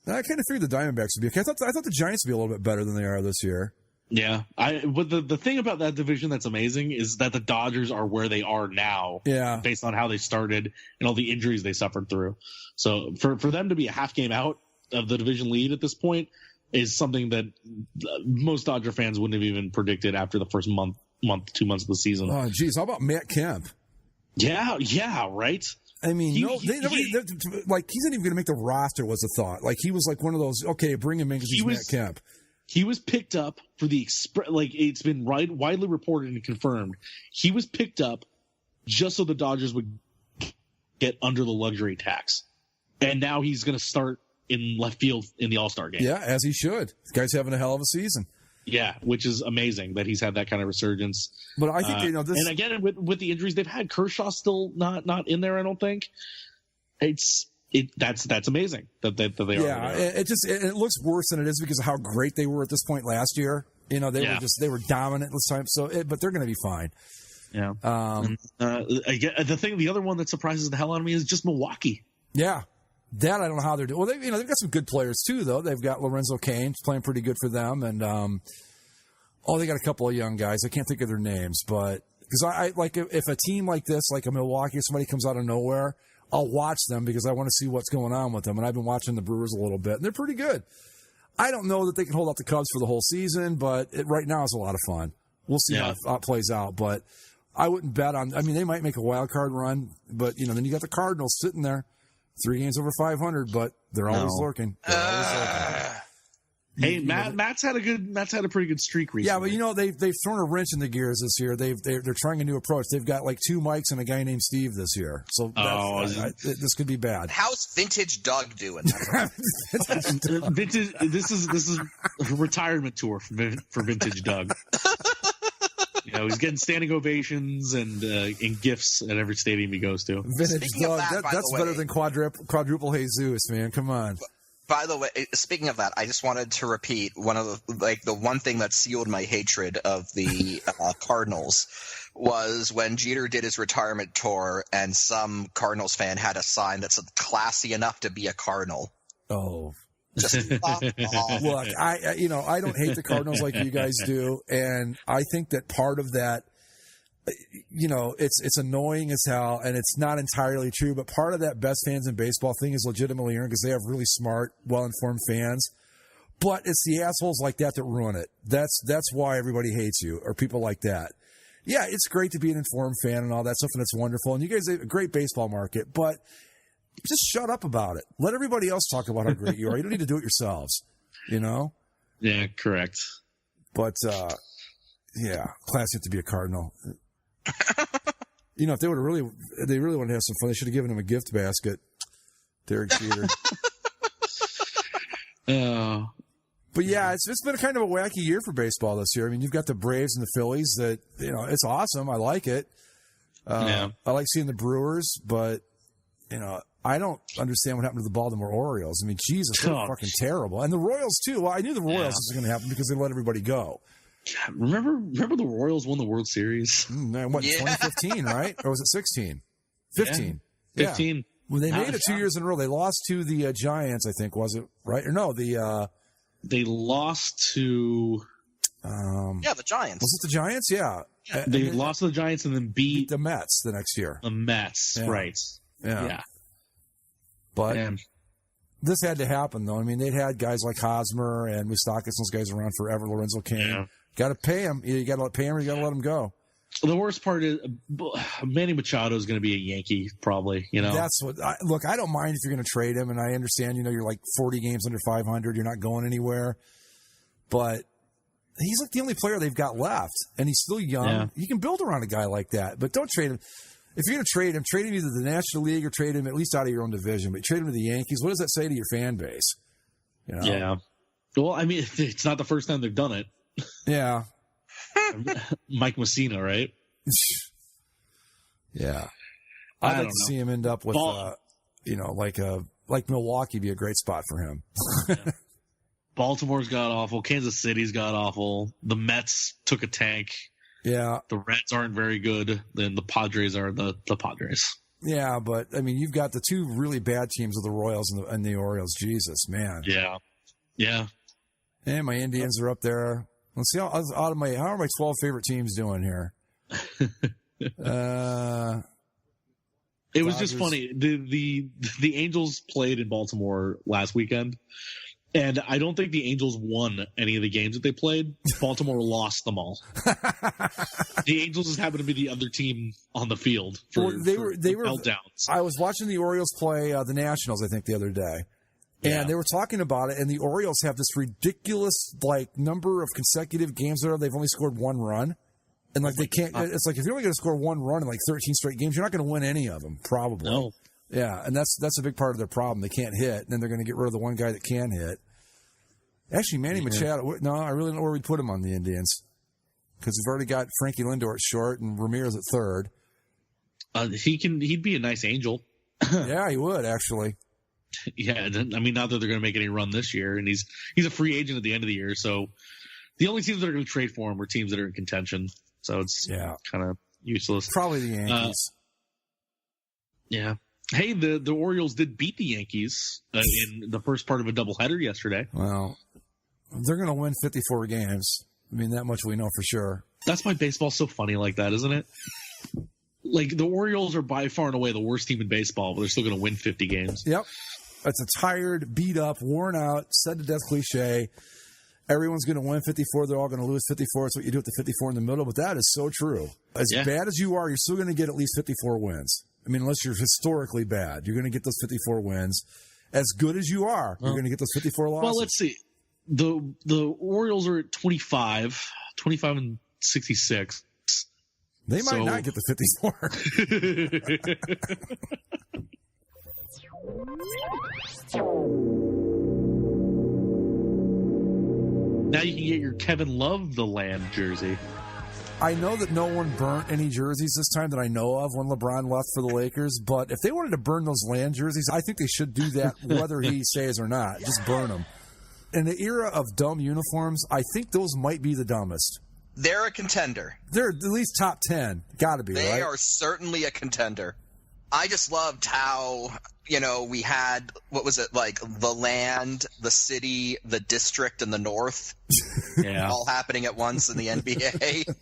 of figured the Diamondbacks would be okay. I thought the Giants would be a little bit better than they are this year. Yeah, but the thing about that division that's amazing is that the Dodgers are where they are now, based on how they started and all the injuries they suffered through. So for them to be a half game out of the division lead at this point is something that most Dodger fans wouldn't have even predicted after the first month, 2 months of the season. Oh, geez, how about Matt Kemp? Yeah, right. I mean, he's not even going to make the roster. Was the thought? Like he was like one of those. Okay, bring him in because he's Matt Kemp. He was picked up for the it's been widely reported and confirmed. He was picked up just so the Dodgers would get under the luxury tax, and now he's going to start in left field in the All-Star game. Yeah, as he should. This guy's having a hell of a season. Yeah, which is amazing that he's had that kind of resurgence. But I think this. And again, with the injuries they've had, Kershaw still not in there. I don't think that's amazing that they are. Yeah, it looks worse than it is because of how great they were at this point last year. They were dominant this time. So, but they're going to be fine. Yeah. The other one that surprises the hell out of me is just Milwaukee. Yeah. That I don't know how they're doing. Well, they've got some good players too, though. They've got Lorenzo Cain playing pretty good for them, and they got a couple of young guys. I can't think of their names, but because I like if a team like this, like a Milwaukee, if somebody comes out of nowhere, I'll watch them because I want to see what's going on with them. And I've been watching the Brewers a little bit, and they're pretty good. I don't know that they can hold out the Cubs for the whole season, but right now is a lot of fun. We'll see how it plays out, but I wouldn't bet on. I mean, they might make a wild card run, but then you got the Cardinals sitting there. 3 games over 500, but they're always lurking. Hey, Matt's had a pretty good streak recently. Yeah, but they've thrown a wrench in the gears this year. They're trying a new approach. They've got like 2 Mikes and a guy named Steve this year. So this could be bad. How's Vintage Doug doing? Vintage. This is a retirement tour for Vintage Doug. He's getting standing ovations and gifts at every stadium he goes to. Vintage Doug, that's better than quadruple Jesus, man. Come on. By the way, speaking of that, I just wanted to repeat one of the one thing that sealed my hatred of the Cardinals was when Jeter did his retirement tour and some Cardinals fan had a sign that said "classy enough to be a Cardinal." Oh. Just Look, I don't hate the Cardinals like you guys do, and I think that part of that, it's annoying as hell, and it's not entirely true. But part of that best fans in baseball thing is legitimately earned because they have really smart, well-informed fans. But it's the assholes like that ruin it. That's why everybody hates you, or people like that. Yeah, it's great to be an informed fan and all that stuff, and it's wonderful. And you guys have a great baseball market, but just shut up about it. Let everybody else talk about how great you are. You don't need to do it yourselves, Yeah, correct. But, classy to be a Cardinal. If they really wanted to have some fun, they should have given him a gift basket. Derek Jeter. But yeah, it's been kind of a wacky year for baseball this year. I mean, you've got the Braves and the Phillies that, it's awesome. I like it. I like seeing the Brewers, but, I don't understand what happened to the Baltimore Orioles. I mean, Jesus, they're fucking terrible. And the Royals, too. Well, I knew the Royals was going to happen because they let everybody go. God, remember the Royals won the World Series? 2015, right? Or was it 16? 15. Yeah. 15. Yeah. Well, they made it 2 years in a row. They lost to the Giants, I think, was it? Right? Or no, they lost to... the Giants. Was it the Giants? Yeah. They lost to the Giants and then beat the Mets the next year. The Mets, right. Yeah. But this had to happen, though. I mean, they'd had guys like Hosmer and Moustakas, those guys around forever, Lorenzo Cain. Yeah. Got to pay him. You got to pay him or you got to let him go. The worst part is Manny Machado is going to be a Yankee, probably. That's what. Look, I don't mind if you're going to trade him, and I understand. You're like 40 games under 500. You're not going anywhere, but he's like the only player they've got left, and he's still young. Yeah. You can build around a guy like that, but don't trade him. If you're going to trade him either the National League or trade him at least out of your own division. But trade him to the Yankees. What does that say to your fan base? Yeah. Well, I mean, it's not the first time they've done it. Yeah. Mike Mussina, right? Yeah. I'd like to see him end up with, like Milwaukee be a great spot for him. Yeah. Baltimore's got awful. Kansas City's got awful. The Mets took a tank. Yeah. The Reds aren't very good. Then the Padres are the Padres. Yeah, but, I mean, you've got the two really bad teams of the Royals and the Orioles. Jesus, man. Yeah. Yeah. And my Indians are up there. Let's see how are my 12 favorite teams doing here. It was Dodgers. just funny. The Angels played in Baltimore last weekend, and I don't think the Angels won any of the games that they played. Baltimore lost them all. The Angels just happened to be the other team on the field for they were meltdowns. I was watching the Orioles play the Nationals, I think, the other day. And they were talking about it, and the Orioles have this ridiculous number of consecutive games there. They've only scored one run. And they can't, it's like if you're only going to score one run in 13 straight games, you're not going to win any of them, probably. No. Yeah, and that's a big part of their problem. They can't hit, and then they're going to get rid of the one guy that can hit. Actually, Manny Machado, no, I really don't know where we'd put him on the Indians. Because we've already got Frankie Lindor at short and Ramirez at third. He'd be a nice Angel. Yeah, he would, actually. Yeah, I mean, not that they're going to make any run this year, and he's a free agent at the end of the year, so the only teams that are going to trade for him are teams that are in contention. So it's kind of useless. Probably the Yankees. Yeah. Hey, the Orioles did beat the Yankees in the first part of a doubleheader yesterday. Well, they're going to win 54 games. I mean, that much we know for sure. That's why baseball's so funny like that, isn't it? The Orioles are by far and away the worst team in baseball, but they're still going to win 50 games. Yep. It's a tired, beat up, worn out, said-to-death cliche. Everyone's going to win 54. They're all going to lose 54. It's what you do at the 54 in the middle. But that is so true. As bad as you are, you're still going to get at least 54 wins. I mean, unless you're historically bad, you're going to get those 54 wins. As good as you are, you're going to get those 54 losses. Well, let's see. The Orioles are at 25 and 66. They might not get the 54. Now you can get your Kevin Love the Land jersey. I know that no one burnt any jerseys this time that I know of when LeBron left for the Lakers, but if they wanted to burn those Land jerseys, I think they should do that whether he says or not. Just burn them. In the era of dumb uniforms, I think those might be the dumbest. They're a contender. They're at least top 10. Got to be, right? They are certainly a contender. I just loved how, we had, what was it, the land, the city, the district, and the north all happening at once in the NBA.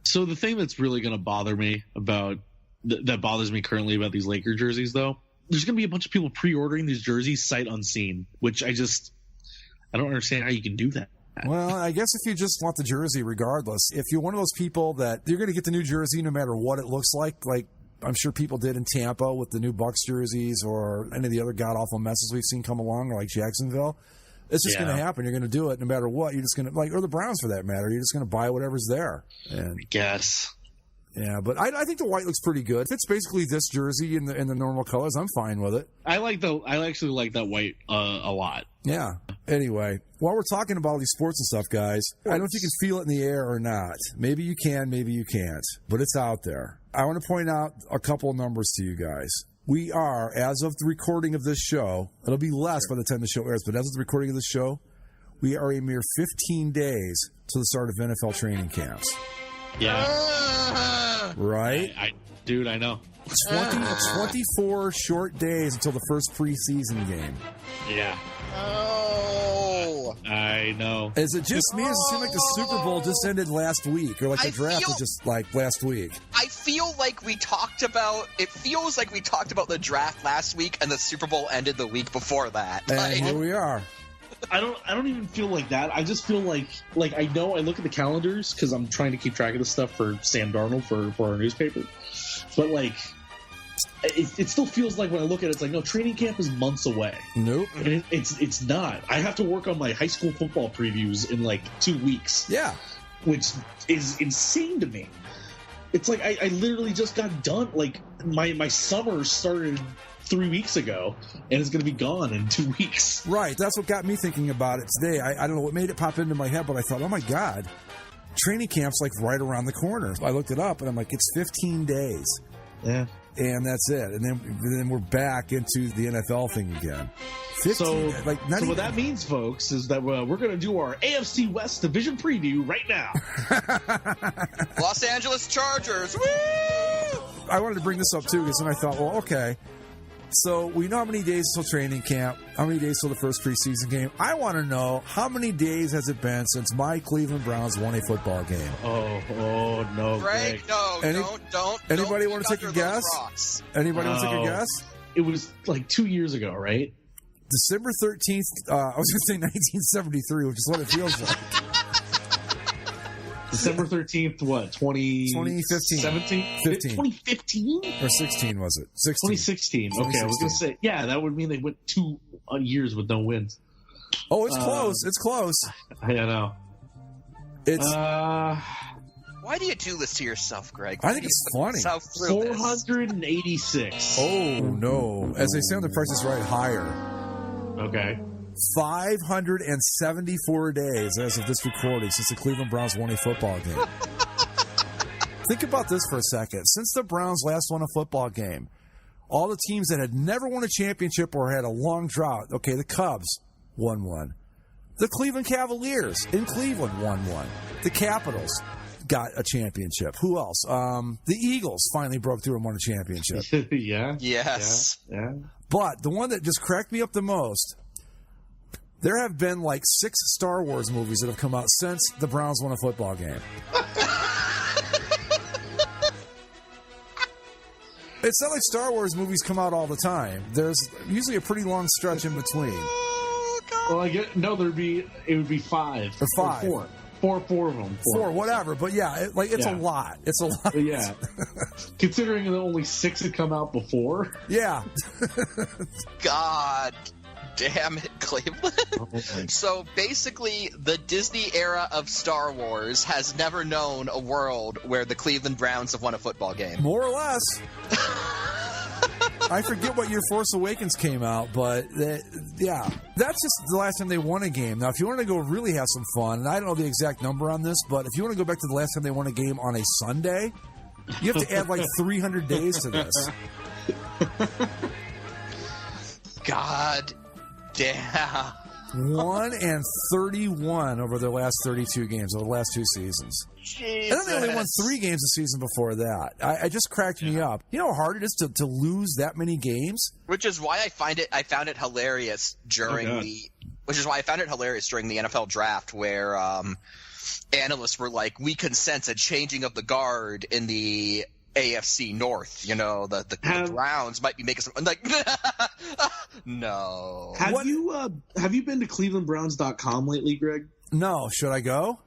So the thing that's really going to bother me that bothers me currently about these Laker jerseys, though, there's going to be a bunch of people pre-ordering these jerseys sight unseen, which I don't understand how you can do that. Well, I guess if you just want the jersey regardless, if you're one of those people that you're going to get the new jersey no matter what it looks like I'm sure people did in Tampa with the new Bucks jerseys or any of the other god-awful messes we've seen come along, or like Jacksonville. It's just going to happen. You're going to do it no matter what. You're just going to, or the Browns for that matter, you're just going to buy whatever's there. And I guess. Yeah, but I think the white looks pretty good. If it's basically this jersey in the normal colors, I'm fine with it. I actually like that white a lot. Yeah. Anyway, while we're talking about all these sports and stuff, guys, I don't know if you can feel it in the air or not. Maybe you can, maybe you can't, but it's out there. I want to point out a couple of numbers to you guys. We are, as of the recording of this show, it'll be less by the time the show airs, but as of the recording of this show, we are a mere 15 days to the start of NFL training camps. Yeah. Right? Dude, I know. 24 short days until the first preseason game. Yeah. Oh. I know. Is it just me? Does it seem like the Super Bowl just ended last week? Or the draft was just last week? I feel like we talked about the draft last week and the Super Bowl ended the week before that. And here we are. I don't even feel like that. I just feel like I know I look at the calendars because I'm trying to keep track of this stuff for Sam Darnold for our newspaper. But it still feels like when I look at it, it's like, no, training camp is months away. Nope. And it's not. I have to work on my high school football previews in 2 weeks. Yeah. Which is insane to me. It's like I literally just got done. My summer started 3 weeks ago, and it's going to be gone in 2 weeks. Right. That's what got me thinking about it today. I don't know what made it pop into my head, but I thought, oh my God, training camp's right around the corner. I looked it up, and I'm like, it's 15 days. Yeah. And that's it. And then we're back into the NFL thing again. 15, so what that means, folks, is that we're going to do our AFC West division preview right now. Los Angeles Chargers. Woo! I wanted to bring this up, too, because then I thought, well, okay, So we know how many days till training camp, how many days till the first preseason game. I want to know how many days has it been since my Cleveland Browns won a football game? Oh no, Greg, no, don't. Anybody want to take a guess? Anybody want to take a guess? It was like 2 years ago, right? December 13th, I was going to say 1973, which is what it feels like. December 13th, what, 2015. 17? 15. 2015? Or 16, was it? 16. 2016. Okay, I was going to say, yeah, that would mean they went 2 years with no wins. Oh, it's close. It's close. I know. It's. Why do you do this to yourself, Greg? I think it's funny. 486. Oh, no. As they say on The Price is Right, higher. Okay. 574 days as of this recording since the Cleveland Browns won a football game. Think about this for a second. Since the Browns last won a football game, all the teams that had never won a championship or had a long drought, okay, the Cubs won one. The Cleveland Cavaliers in Cleveland won one. The Capitals got a championship. Who else? The Eagles finally broke through and won a championship. Yeah. Yes. Yeah. But the one that just cracked me up the most, there have been like 6 Star Wars movies that have come out since the Browns won a football game. It's not like Star Wars movies come out all the time. There's usually a pretty long stretch in between. Well, it would be 5 or 5 or 4 of them. 4, whatever. But yeah, it's a lot. It's a lot. Yeah. Considering that only 6 had come out before. Yeah. God damn it, Cleveland. So basically, the Disney era of Star Wars has never known a world where the Cleveland Browns have won a football game. More or less. I forget what year Force Awakens came out, but yeah, that's just the last time they won a game. Now, if you want to go really have some fun, and I don't know the exact number on this, but if you want to go back to the last time they won a game on a Sunday, you have to add like 300 days to this. God damn. 1-31 over their last 32 games, over the last 2 seasons. Jesus. And then they only won 3 games the season before that. I just cracked me up. You know how hard it is to lose that many games? Which is why I found it hilarious during the NFL draft, where analysts were like, we can sense a changing of the guard in the AFC North. You know, the Browns might be making some. I'm like, no. Have you been to ClevelandBrowns.com lately, Greg? No. Should I go?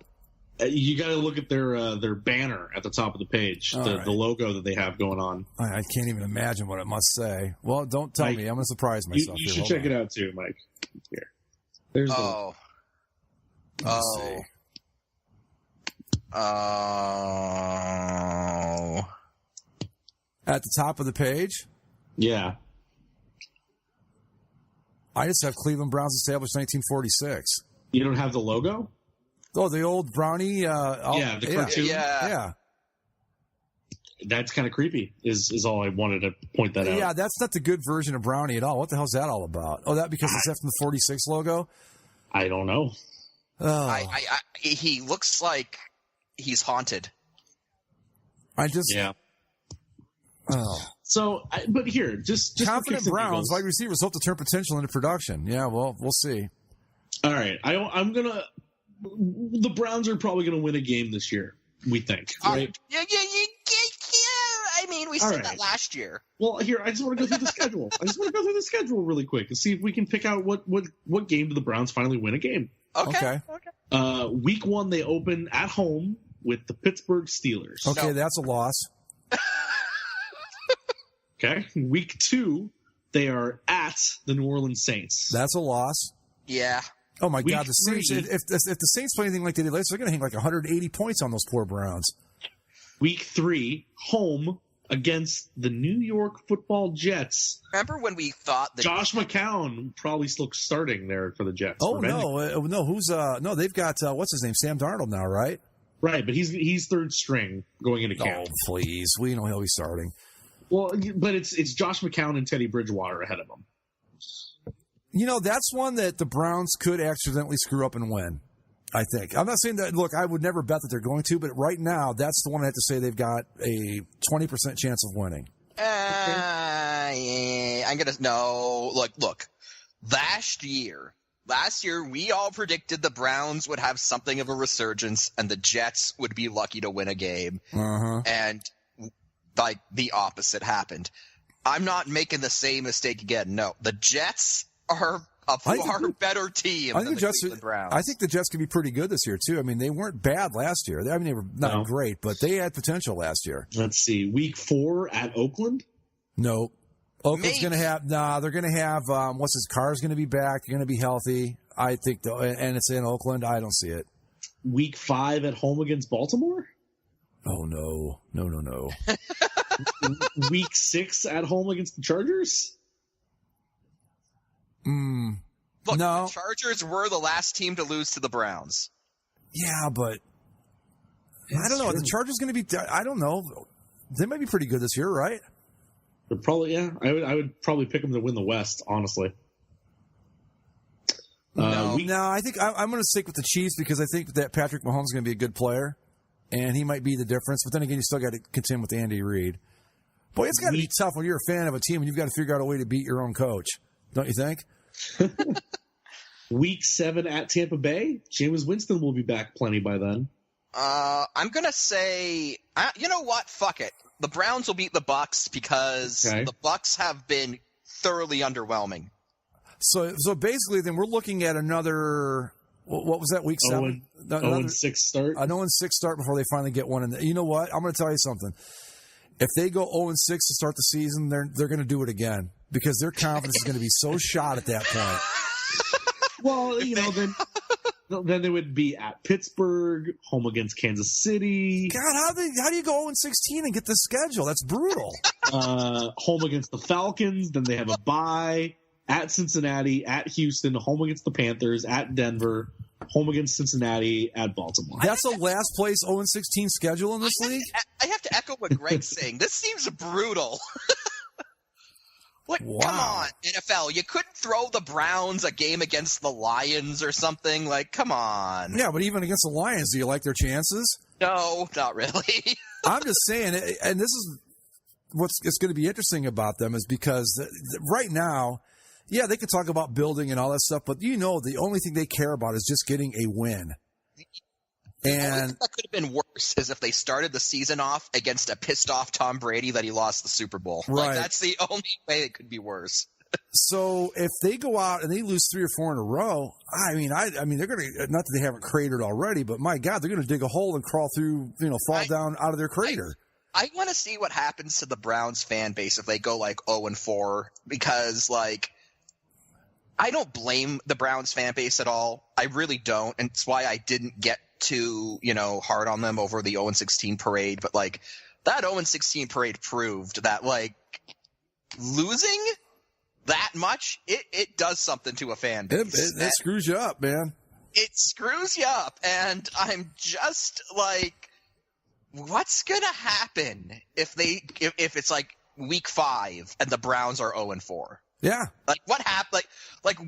You got to look at their banner at the top of the page, the logo that they have going on. I can't even imagine what it must say. Well, don't tell me. I'm going to surprise myself. You should check it out too, Mike. Here. There's Oh. At the top of the page? Yeah. I just have Cleveland Browns established 1946. You don't have the logo? Oh, the old Brownie. The cartoon. Yeah. That's kind of creepy. Is all I wanted to point that out. Yeah, that's not the good version of Brownie at all. What the hell's that all about? Oh, that because it's from the 46 logo? I don't know. Oh. He looks like he's haunted. Yeah. Oh. So, but here, just confident Browns wide receivers hope to turn potential into production. Yeah, well, we'll see. All right, I'm gonna. The Browns are probably gonna win a game this year. We think, right? Yeah. I mean, we said that last year. Well, here, I just want to go through the schedule. I just want to go through the schedule really quick and see if we can pick out what game do the Browns finally win a game. Okay. Week 1, they open at home with the Pittsburgh Steelers. Okay, that's a loss. Okay. Week 2, they are at the New Orleans Saints. That's a loss. Yeah. Oh my Week God! The Saints. 3, if the Saints play anything like they did last, they're going to hang like 180 points on those poor Browns. Week 3, home against the New York Football Jets. Remember when we thought that Josh McCown probably still starting there for the Jets? Oh no! Who's no? They've got what's his name? Sam Darnold now, right? Right, but he's third string going into camp. Oh please, we know he'll be starting. Well, but it's Josh McCown and Teddy Bridgewater ahead of him. You know, that's one that the Browns could accidentally screw up and win, I think. I'm not saying that, look, I would never bet that they're going to, but right now, that's the one I have to say they've got a 20% chance of winning. I'm gonna no. Look. Last year, we all predicted the Browns would have something of a resurgence, and the Jets would be lucky to win a game. And like the opposite happened. I'm not making the same mistake again. No, the Jets are a far better team than the Cleveland Browns. I think the Jets could be pretty good this year too. I mean, they weren't bad last year. I mean, they were not great, but they had potential last year. Let's see, Week 4 at Oakland. No. Oakland's going to have they're going to have what's his car's going to be back. They're going to be healthy. I think, and it's in Oakland. I don't see it. Week 5 at home against Baltimore. Oh no. Week 6 at home against the Chargers. Look, the Chargers were the last team to lose to the Browns. Yeah, but I don't know. The Chargers going to be. I don't know. They might be pretty good this year, right? They're probably, yeah. I would probably pick them to win the West, honestly. No, I think I'm going to stick with the Chiefs because I think that Patrick Mahomes is going to be a good player, and he might be the difference. But then again, you still got to contend with Andy Reid. Boy, it's got to be tough when you're a fan of a team and you've got to figure out a way to beat your own coach, don't you think? Week 7 at Tampa Bay. Jameis Winston will be back plenty by then. I'm going to say, you know what? Fuck it. The Browns will beat the Bucs because the Bucs have been thoroughly underwhelming. So basically, then we're looking at another. What was that, week 7? 0-6 start. An 0-6 start before they finally get one. And you know what? I'm going to tell you something. If they go 0-6 to start the season, they're going to do it again because their confidence is going to be so shot at that point. Well, then they would be at Pittsburgh, home against Kansas City. God, how do you go 0-16 and get this schedule? That's brutal. Home against the Falcons, then they have a bye. At Cincinnati, at Houston, home against the Panthers, at Denver, home against Cincinnati, at Baltimore. That's a last place 0-16 schedule in this league? I have to echo what Greg's saying. This seems brutal. Come on, NFL. You couldn't throw the Browns a game against the Lions or something? Like, come on. Yeah, but even against the Lions, do you like their chances? No, not really. I'm just saying, and this is what's going to be interesting about them is because right now, yeah, they could talk about building and all that stuff, but the only thing they care about is just getting a win. And that could have been worse is if they started the season off against a pissed off Tom Brady that he lost the Super Bowl. Right. Like, that's the only way it could be worse. So if they go out and they lose 3 or 4 in a row, I mean, they're going to, not that they haven't cratered already, but my God, they're going to dig a hole and crawl through, fall down out of their crater. I want to see what happens to the Browns fan base if they go like 0-4 because I don't blame the Browns fan base at all. I really don't. And it's why I didn't get too, hard on them over the 0-16 parade. But that 0-16 parade proved that losing that much, it does something to a fan base. It screws you up, man. It screws you up. And I'm just what's going to happen if it's week 5 and the Browns are 0-4? Yeah. What happened?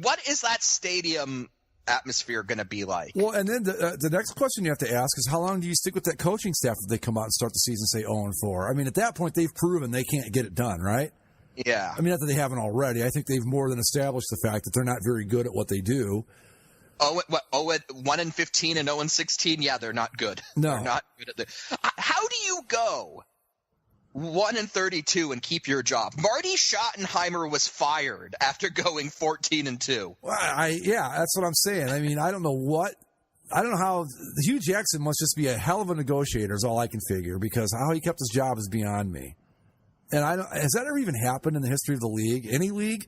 What is that stadium atmosphere going to be like? Well, and then the next question you have to ask is how long do you stick with that coaching staff if they come out and start the season and say 0-4? I mean, at that point, they've proven they can't get it done, right? Yeah. I mean, not that they haven't already. I think they've more than established the fact that they're not very good at what they do. At 1-15 and 0-16? Yeah, they're not good. No. They're not good at How do you go 1-32 and keep your job? Marty Schottenheimer was fired after going 14-2. Well, that's what I'm saying. I mean, I don't know how Hugh Jackson must just be a hell of a negotiator is all I can figure because how he kept his job is beyond me. And has that ever even happened in the history of the league? Any league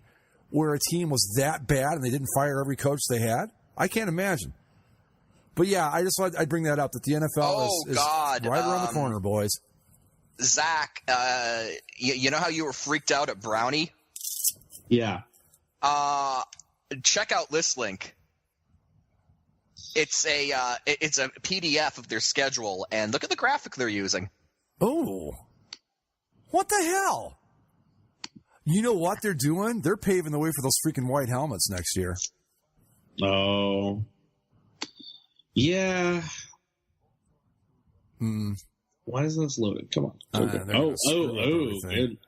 where a team was that bad and they didn't fire every coach they had? I can't imagine. But yeah, I just thought I'd bring that up that the NFL is right around the corner, boys. Zach, you know how you were freaked out at Brownie? Yeah. Check out ListLink. It's a PDF of their schedule, and look at the graphic they're using. Oh, what the hell? You know what they're doing? They're paving the way for those freaking white helmets next year. Oh, yeah. Why isn't this loaded? Come on.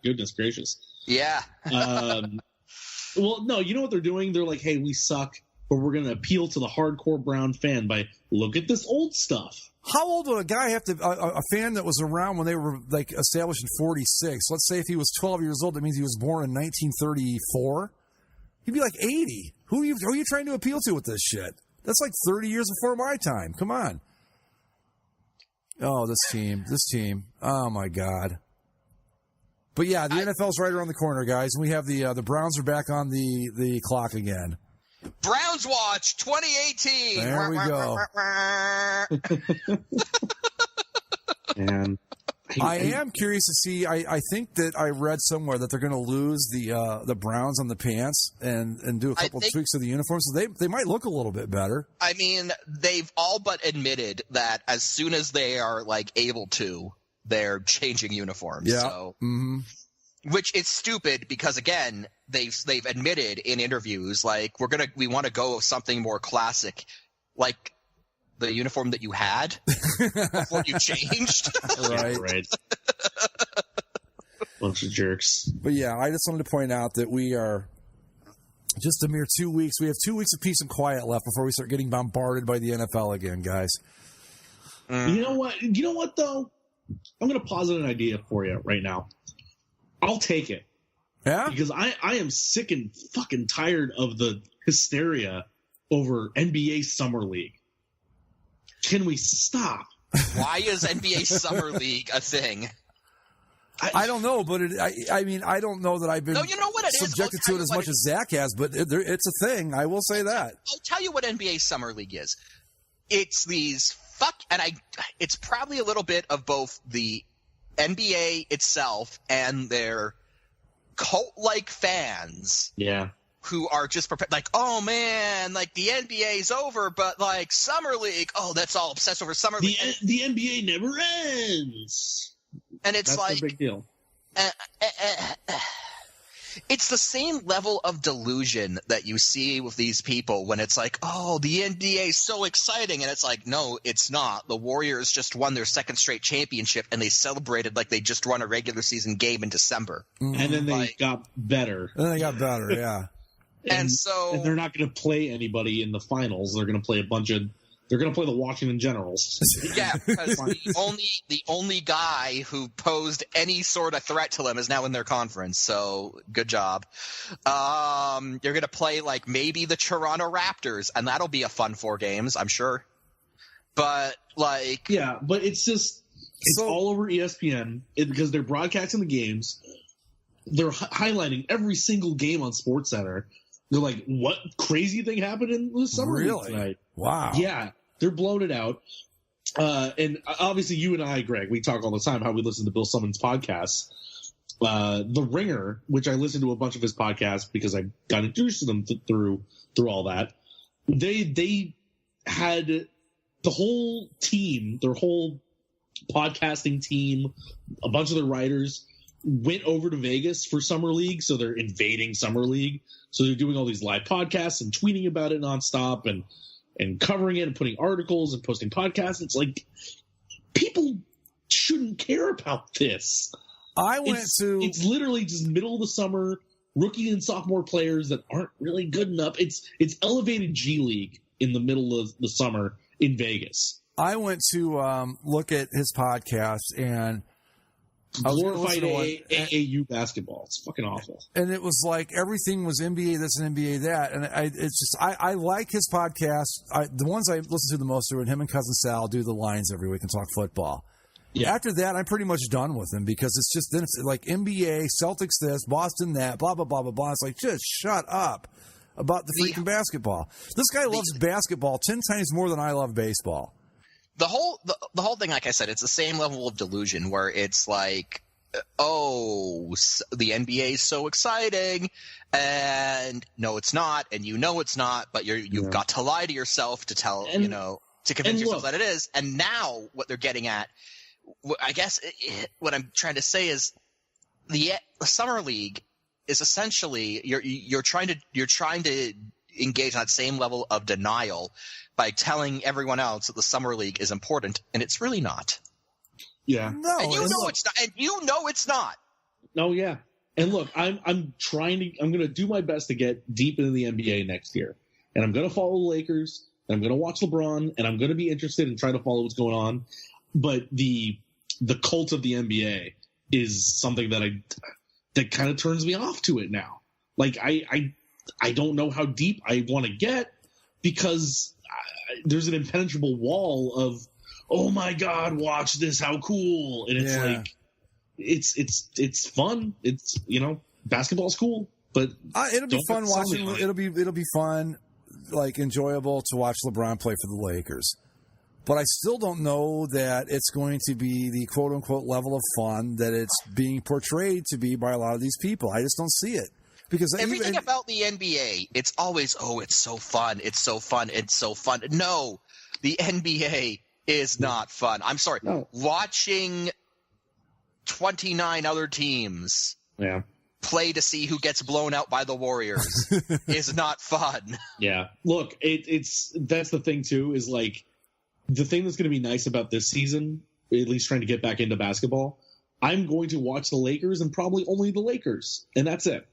Goodness gracious. Yeah. Well, no, you know what they're doing? They're like, hey, we suck, but we're going to appeal to the hardcore Brown fan by look at this old stuff. How old would a guy have to, a fan that was around when they were like established in 46, let's say if he was 12 years old, that means he was born in 1934? He'd be like 80. Who are you trying to appeal to with this shit? That's like 30 years before my time. Come on. Oh, this team. Oh, my God. But, yeah, the NFL's right around the corner, guys. And we have the Browns are back on the clock again. Browns Watch 2018. There we go. And I am curious to see. I think that I read somewhere that they're going to lose the Browns on the pants and do a couple tweaks to the uniforms. So they might look a little bit better. I mean, they've all but admitted that as soon as they are like able to, they're changing uniforms. Yeah. So, which is stupid because again, they've admitted in interviews like we want to go with something more classic, like the uniform that you had before you changed. Right. Bunch of jerks. But yeah, I just wanted to point out that we are just a mere 2 weeks. We have 2 weeks of peace and quiet left before we start getting bombarded by the NFL again, guys. You know what, though? I'm going to posit an idea for you right now. I'll take it. Yeah? Because I am sick and fucking tired of the hysteria over NBA Summer League. Can we stop? Why is NBA Summer League a thing? I don't know, but I mean, I don't know that I've been you know what it is? subjected to it as much as Zach has, but it's a thing. I will say that. I'll tell you what NBA Summer League is. It's these it's probably a little bit of both the NBA itself and their cult-like fans. Yeah. Who are just like, oh man, like the NBA's over, but like Summer League, oh, that's all obsessed over Summer League. The NBA never ends. And it's that's like a big deal. It's the same level of delusion that you see with these people when it's like, oh, the NBA is so exciting. And it's like, no, it's not. The Warriors just won their second straight championship and they celebrated like they just won a regular season game in December. And then they got better. Yeah. And they're not going to play anybody in the finals. They're going to play they're going to play the Washington Generals. Yeah, because the only guy who posed any sort of threat to them is now in their conference. So good job. You're going to play like maybe the Toronto Raptors, and that'll be a fun 4 games, I'm sure. But like, yeah, but it's all over ESPN because they're broadcasting the games. They're highlighting every single game on SportsCenter. They're like, what crazy thing happened in the Summer League tonight? Wow. Yeah, they're blowing it out. And obviously you and I, Greg, we talk all the time how we listen to Bill Simmons' podcasts. The Ringer, which I listened to a bunch of his podcasts because I got introduced to them through all that. They had the whole team, their whole podcasting team, a bunch of their writers went over to Vegas for Summer League, so they're invading Summer League. So they're doing all these live podcasts and tweeting about it nonstop and covering it and putting articles and posting podcasts. It's like people shouldn't care about this. It's literally just middle of the summer, rookie and sophomore players that aren't really good enough. It's elevated G League in the middle of the summer in Vegas. I went to look at his podcast and glorified AAU basketball. It's fucking awful. And it was like everything was NBA this and NBA that. And I like his podcast. The ones I listen to the most are when him and Cousin Sal do the lines every week and talk football. Yeah. After that, I'm pretty much done with him because it's just then it's like NBA, Celtics this, Boston that, blah, blah, blah, blah, blah. It's like, just shut up about the freaking basketball. This guy loves basketball 10 times more than I love baseball. The whole thing, like I said, it's the same level of delusion where it's like, oh, the NBA is so exciting, and no, it's not, and you know it's not, but you've got to lie to yourself to to convince yourself that it is. And now what they're getting at, I guess, what I'm trying to say is the Summer League is essentially you're trying to engage on that same level of denial by telling everyone else that the Summer League is important, and it's really not. Yeah. No, And you know it's not. And you know it's not. Oh yeah. And look, I'm going to do my best to get deep into the NBA next year. And I'm going to follow the Lakers, and I'm going to watch LeBron, and I'm going to be interested and try to follow what's going on. But the cult of the NBA is something that kind of turns me off to it now. Like I don't know how deep I want to get because there's an impenetrable wall of, oh my God, watch this, how cool. And it's like, it's fun. It's, basketball's cool, but it'll be fun watching. It'll be fun, like enjoyable to watch LeBron play for the Lakers. But I still don't know that it's going to be the quote unquote level of fun that it's being portrayed to be by a lot of these people. I just don't see it. Because everything about the NBA, it's always, it's so fun. It's so fun. It's so fun. No, the NBA is not fun. I'm sorry. No. Watching 29 other teams play to see who gets blown out by the Warriors is not fun. Yeah. Look, that's the thing too, is like the thing that's going to be nice about this season, at least trying to get back into basketball, I'm going to watch the Lakers and probably only the Lakers. And that's it.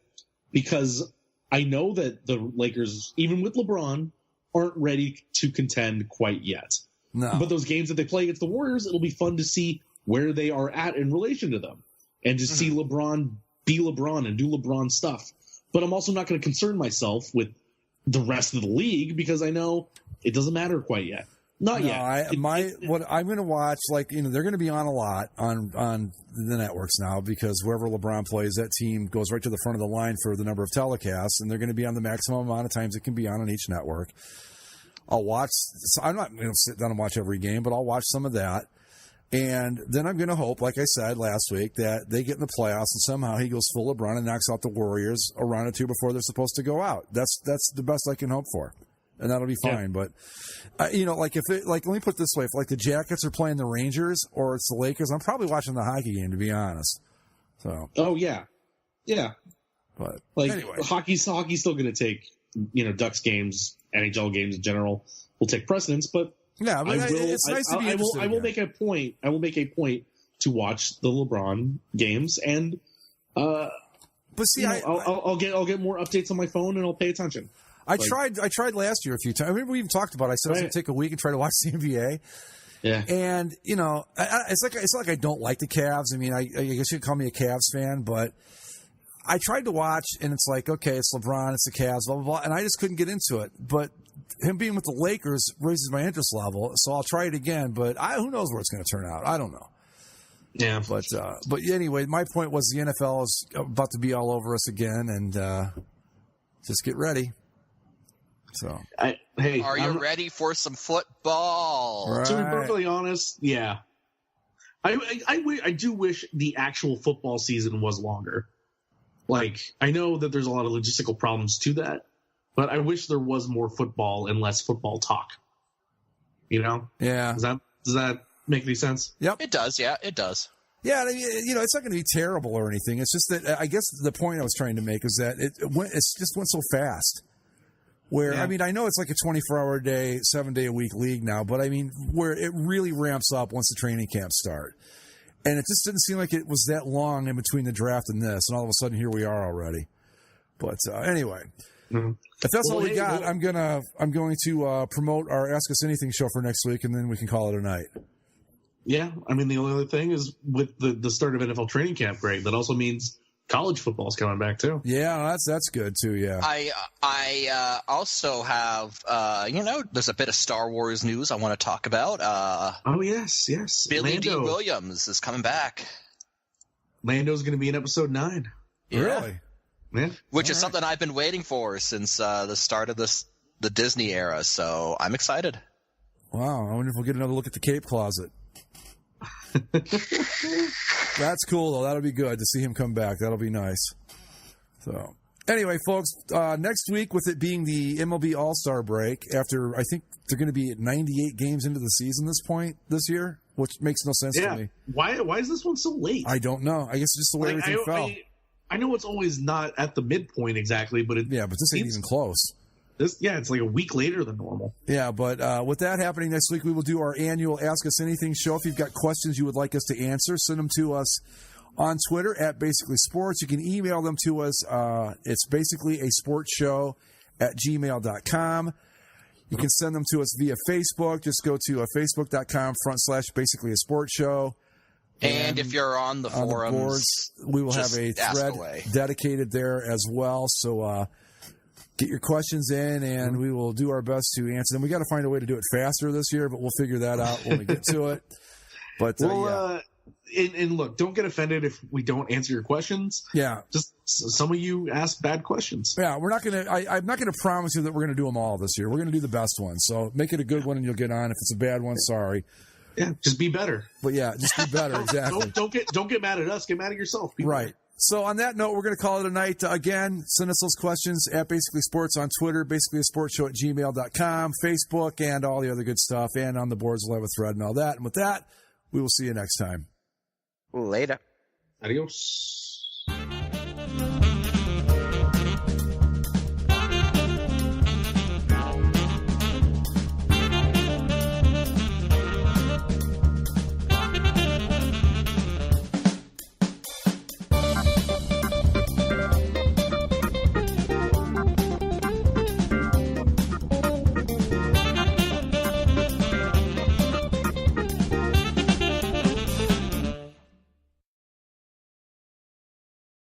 Because I know that the Lakers, even with LeBron, aren't ready to contend quite yet. No. But those games that they play against the Warriors, it'll be fun to see where they are at in relation to them and to see LeBron be LeBron and do LeBron stuff. But I'm also not going to concern myself with the rest of the league because I know it doesn't matter quite yet. Not yet. What I'm going to watch, they're going to be on a lot on the networks now because wherever LeBron plays, that team goes right to the front of the line for the number of telecasts, and they're going to be on the maximum amount of times it can be on each network. I'll watch. So I'm not going to sit down and watch every game, but I'll watch some of that. And then I'm going to hope, like I said last week, that they get in the playoffs and somehow he goes full LeBron and knocks out the Warriors a round or two before they're supposed to go out. That's the best I can hope for. And that'll be fine. Yeah. But, let me put it this way. If, the Jackets are playing the Rangers or it's the Lakers, I'm probably watching the hockey game, to be honest. So. Oh, yeah. Yeah. But, anyway. Hockey's still going to take, Ducks games, NHL games in general will take precedence. But, yeah, but it's nice to be interested. I will make a point. I will make a point to watch the LeBron games and, but see, I'll get more updates on my phone and I'll pay attention. I tried last year a few times. I remember we even talked about it. I said I was going to take a week and try to watch the NBA. Yeah. And, it's like I don't like the Cavs. I mean, I guess you'd call me a Cavs fan, but I tried to watch, and it's like, okay, it's LeBron, it's the Cavs, blah, blah, blah, and I just couldn't get into it. But him being with the Lakers raises my interest level, so I'll try it again. But who knows where it's going to turn out? I don't know. Yeah. But anyway, my point was the NFL is about to be all over us again, and just get ready. So, are you ready for some football? Right. To be perfectly honest, yeah. I do wish the actual football season was longer. I know that there's a lot of logistical problems to that, but I wish there was more football and less football talk. Yeah. Does that make any sense? Yep. It does. Yeah, it does. Yeah, I mean, it's not going to be terrible or anything. It's just that I guess the point I was trying to make is that it just went so fast. Where, I mean, I know it's like a 24-hour a day, 7-day-a-week league now, but I mean, where it really ramps up once the training camps start. And it just didn't seem like it was that long in between the draft and this, and all of a sudden here we are already. But anyway, if that's all we got, I'm going to promote our Ask Us Anything show for next week, and then we can call it a night. Yeah, I mean, the only other thing is with the start of NFL training camp, Greg, that also means college football's coming back too. Yeah, that's good too. Yeah. I also have there's a bit of Star Wars news I want to talk about. Oh yes. Billy D. Williams is coming back. Lando's going to be in episode 9. Yeah. Really? Yeah. Which is something I've been waiting for since the start of the Disney era. So I'm excited. Wow. I wonder if we'll get another look at the Cape Closet. That's cool, though. That'll be good to see him come back. That'll be nice. So, anyway, folks, next week, with it being the MLB All-Star break, after I think they're going to be at 98 games into the season this year, which makes no sense to me. Why is this one so late? I don't know. I guess it's just the way everything fell. I know it's always not at the midpoint exactly, but but this ain't even close. It's like a week later than normal. Yeah, but with that happening next week, we will do our annual Ask Us Anything show. If you've got questions you would like us to answer, send them to us on Twitter at Basically Sports. You can email them to us. It's basically a sports show at gmail.com. You can send them to us via Facebook. Just go to facebook.com/basically a sports show. And if you're on the forums, boards, we will have a thread dedicated there as well. So get your questions in, and we will do our best to answer them. We got to find a way to do it faster this year, but we'll figure that out when we get to it. But and look, don't get offended if we don't answer your questions. Yeah, just some of you ask bad questions. Yeah, we're not gonna. I'm not gonna promise you that we're gonna do them all this year. We're gonna do the best one. So make it a good one, and you'll get on. If it's a bad one, sorry. Yeah, just be better. But yeah, just be better. Exactly. Don't get mad at us. Get mad at yourself. Be right. better. So on that note, we're going to call it a night. Again, send us those questions at Basically Sports on Twitter, basically a sports show at gmail.com, Facebook, and all the other good stuff. And on the boards, we'll have a thread and all that. And with that, we will see you next time. Later. Adios.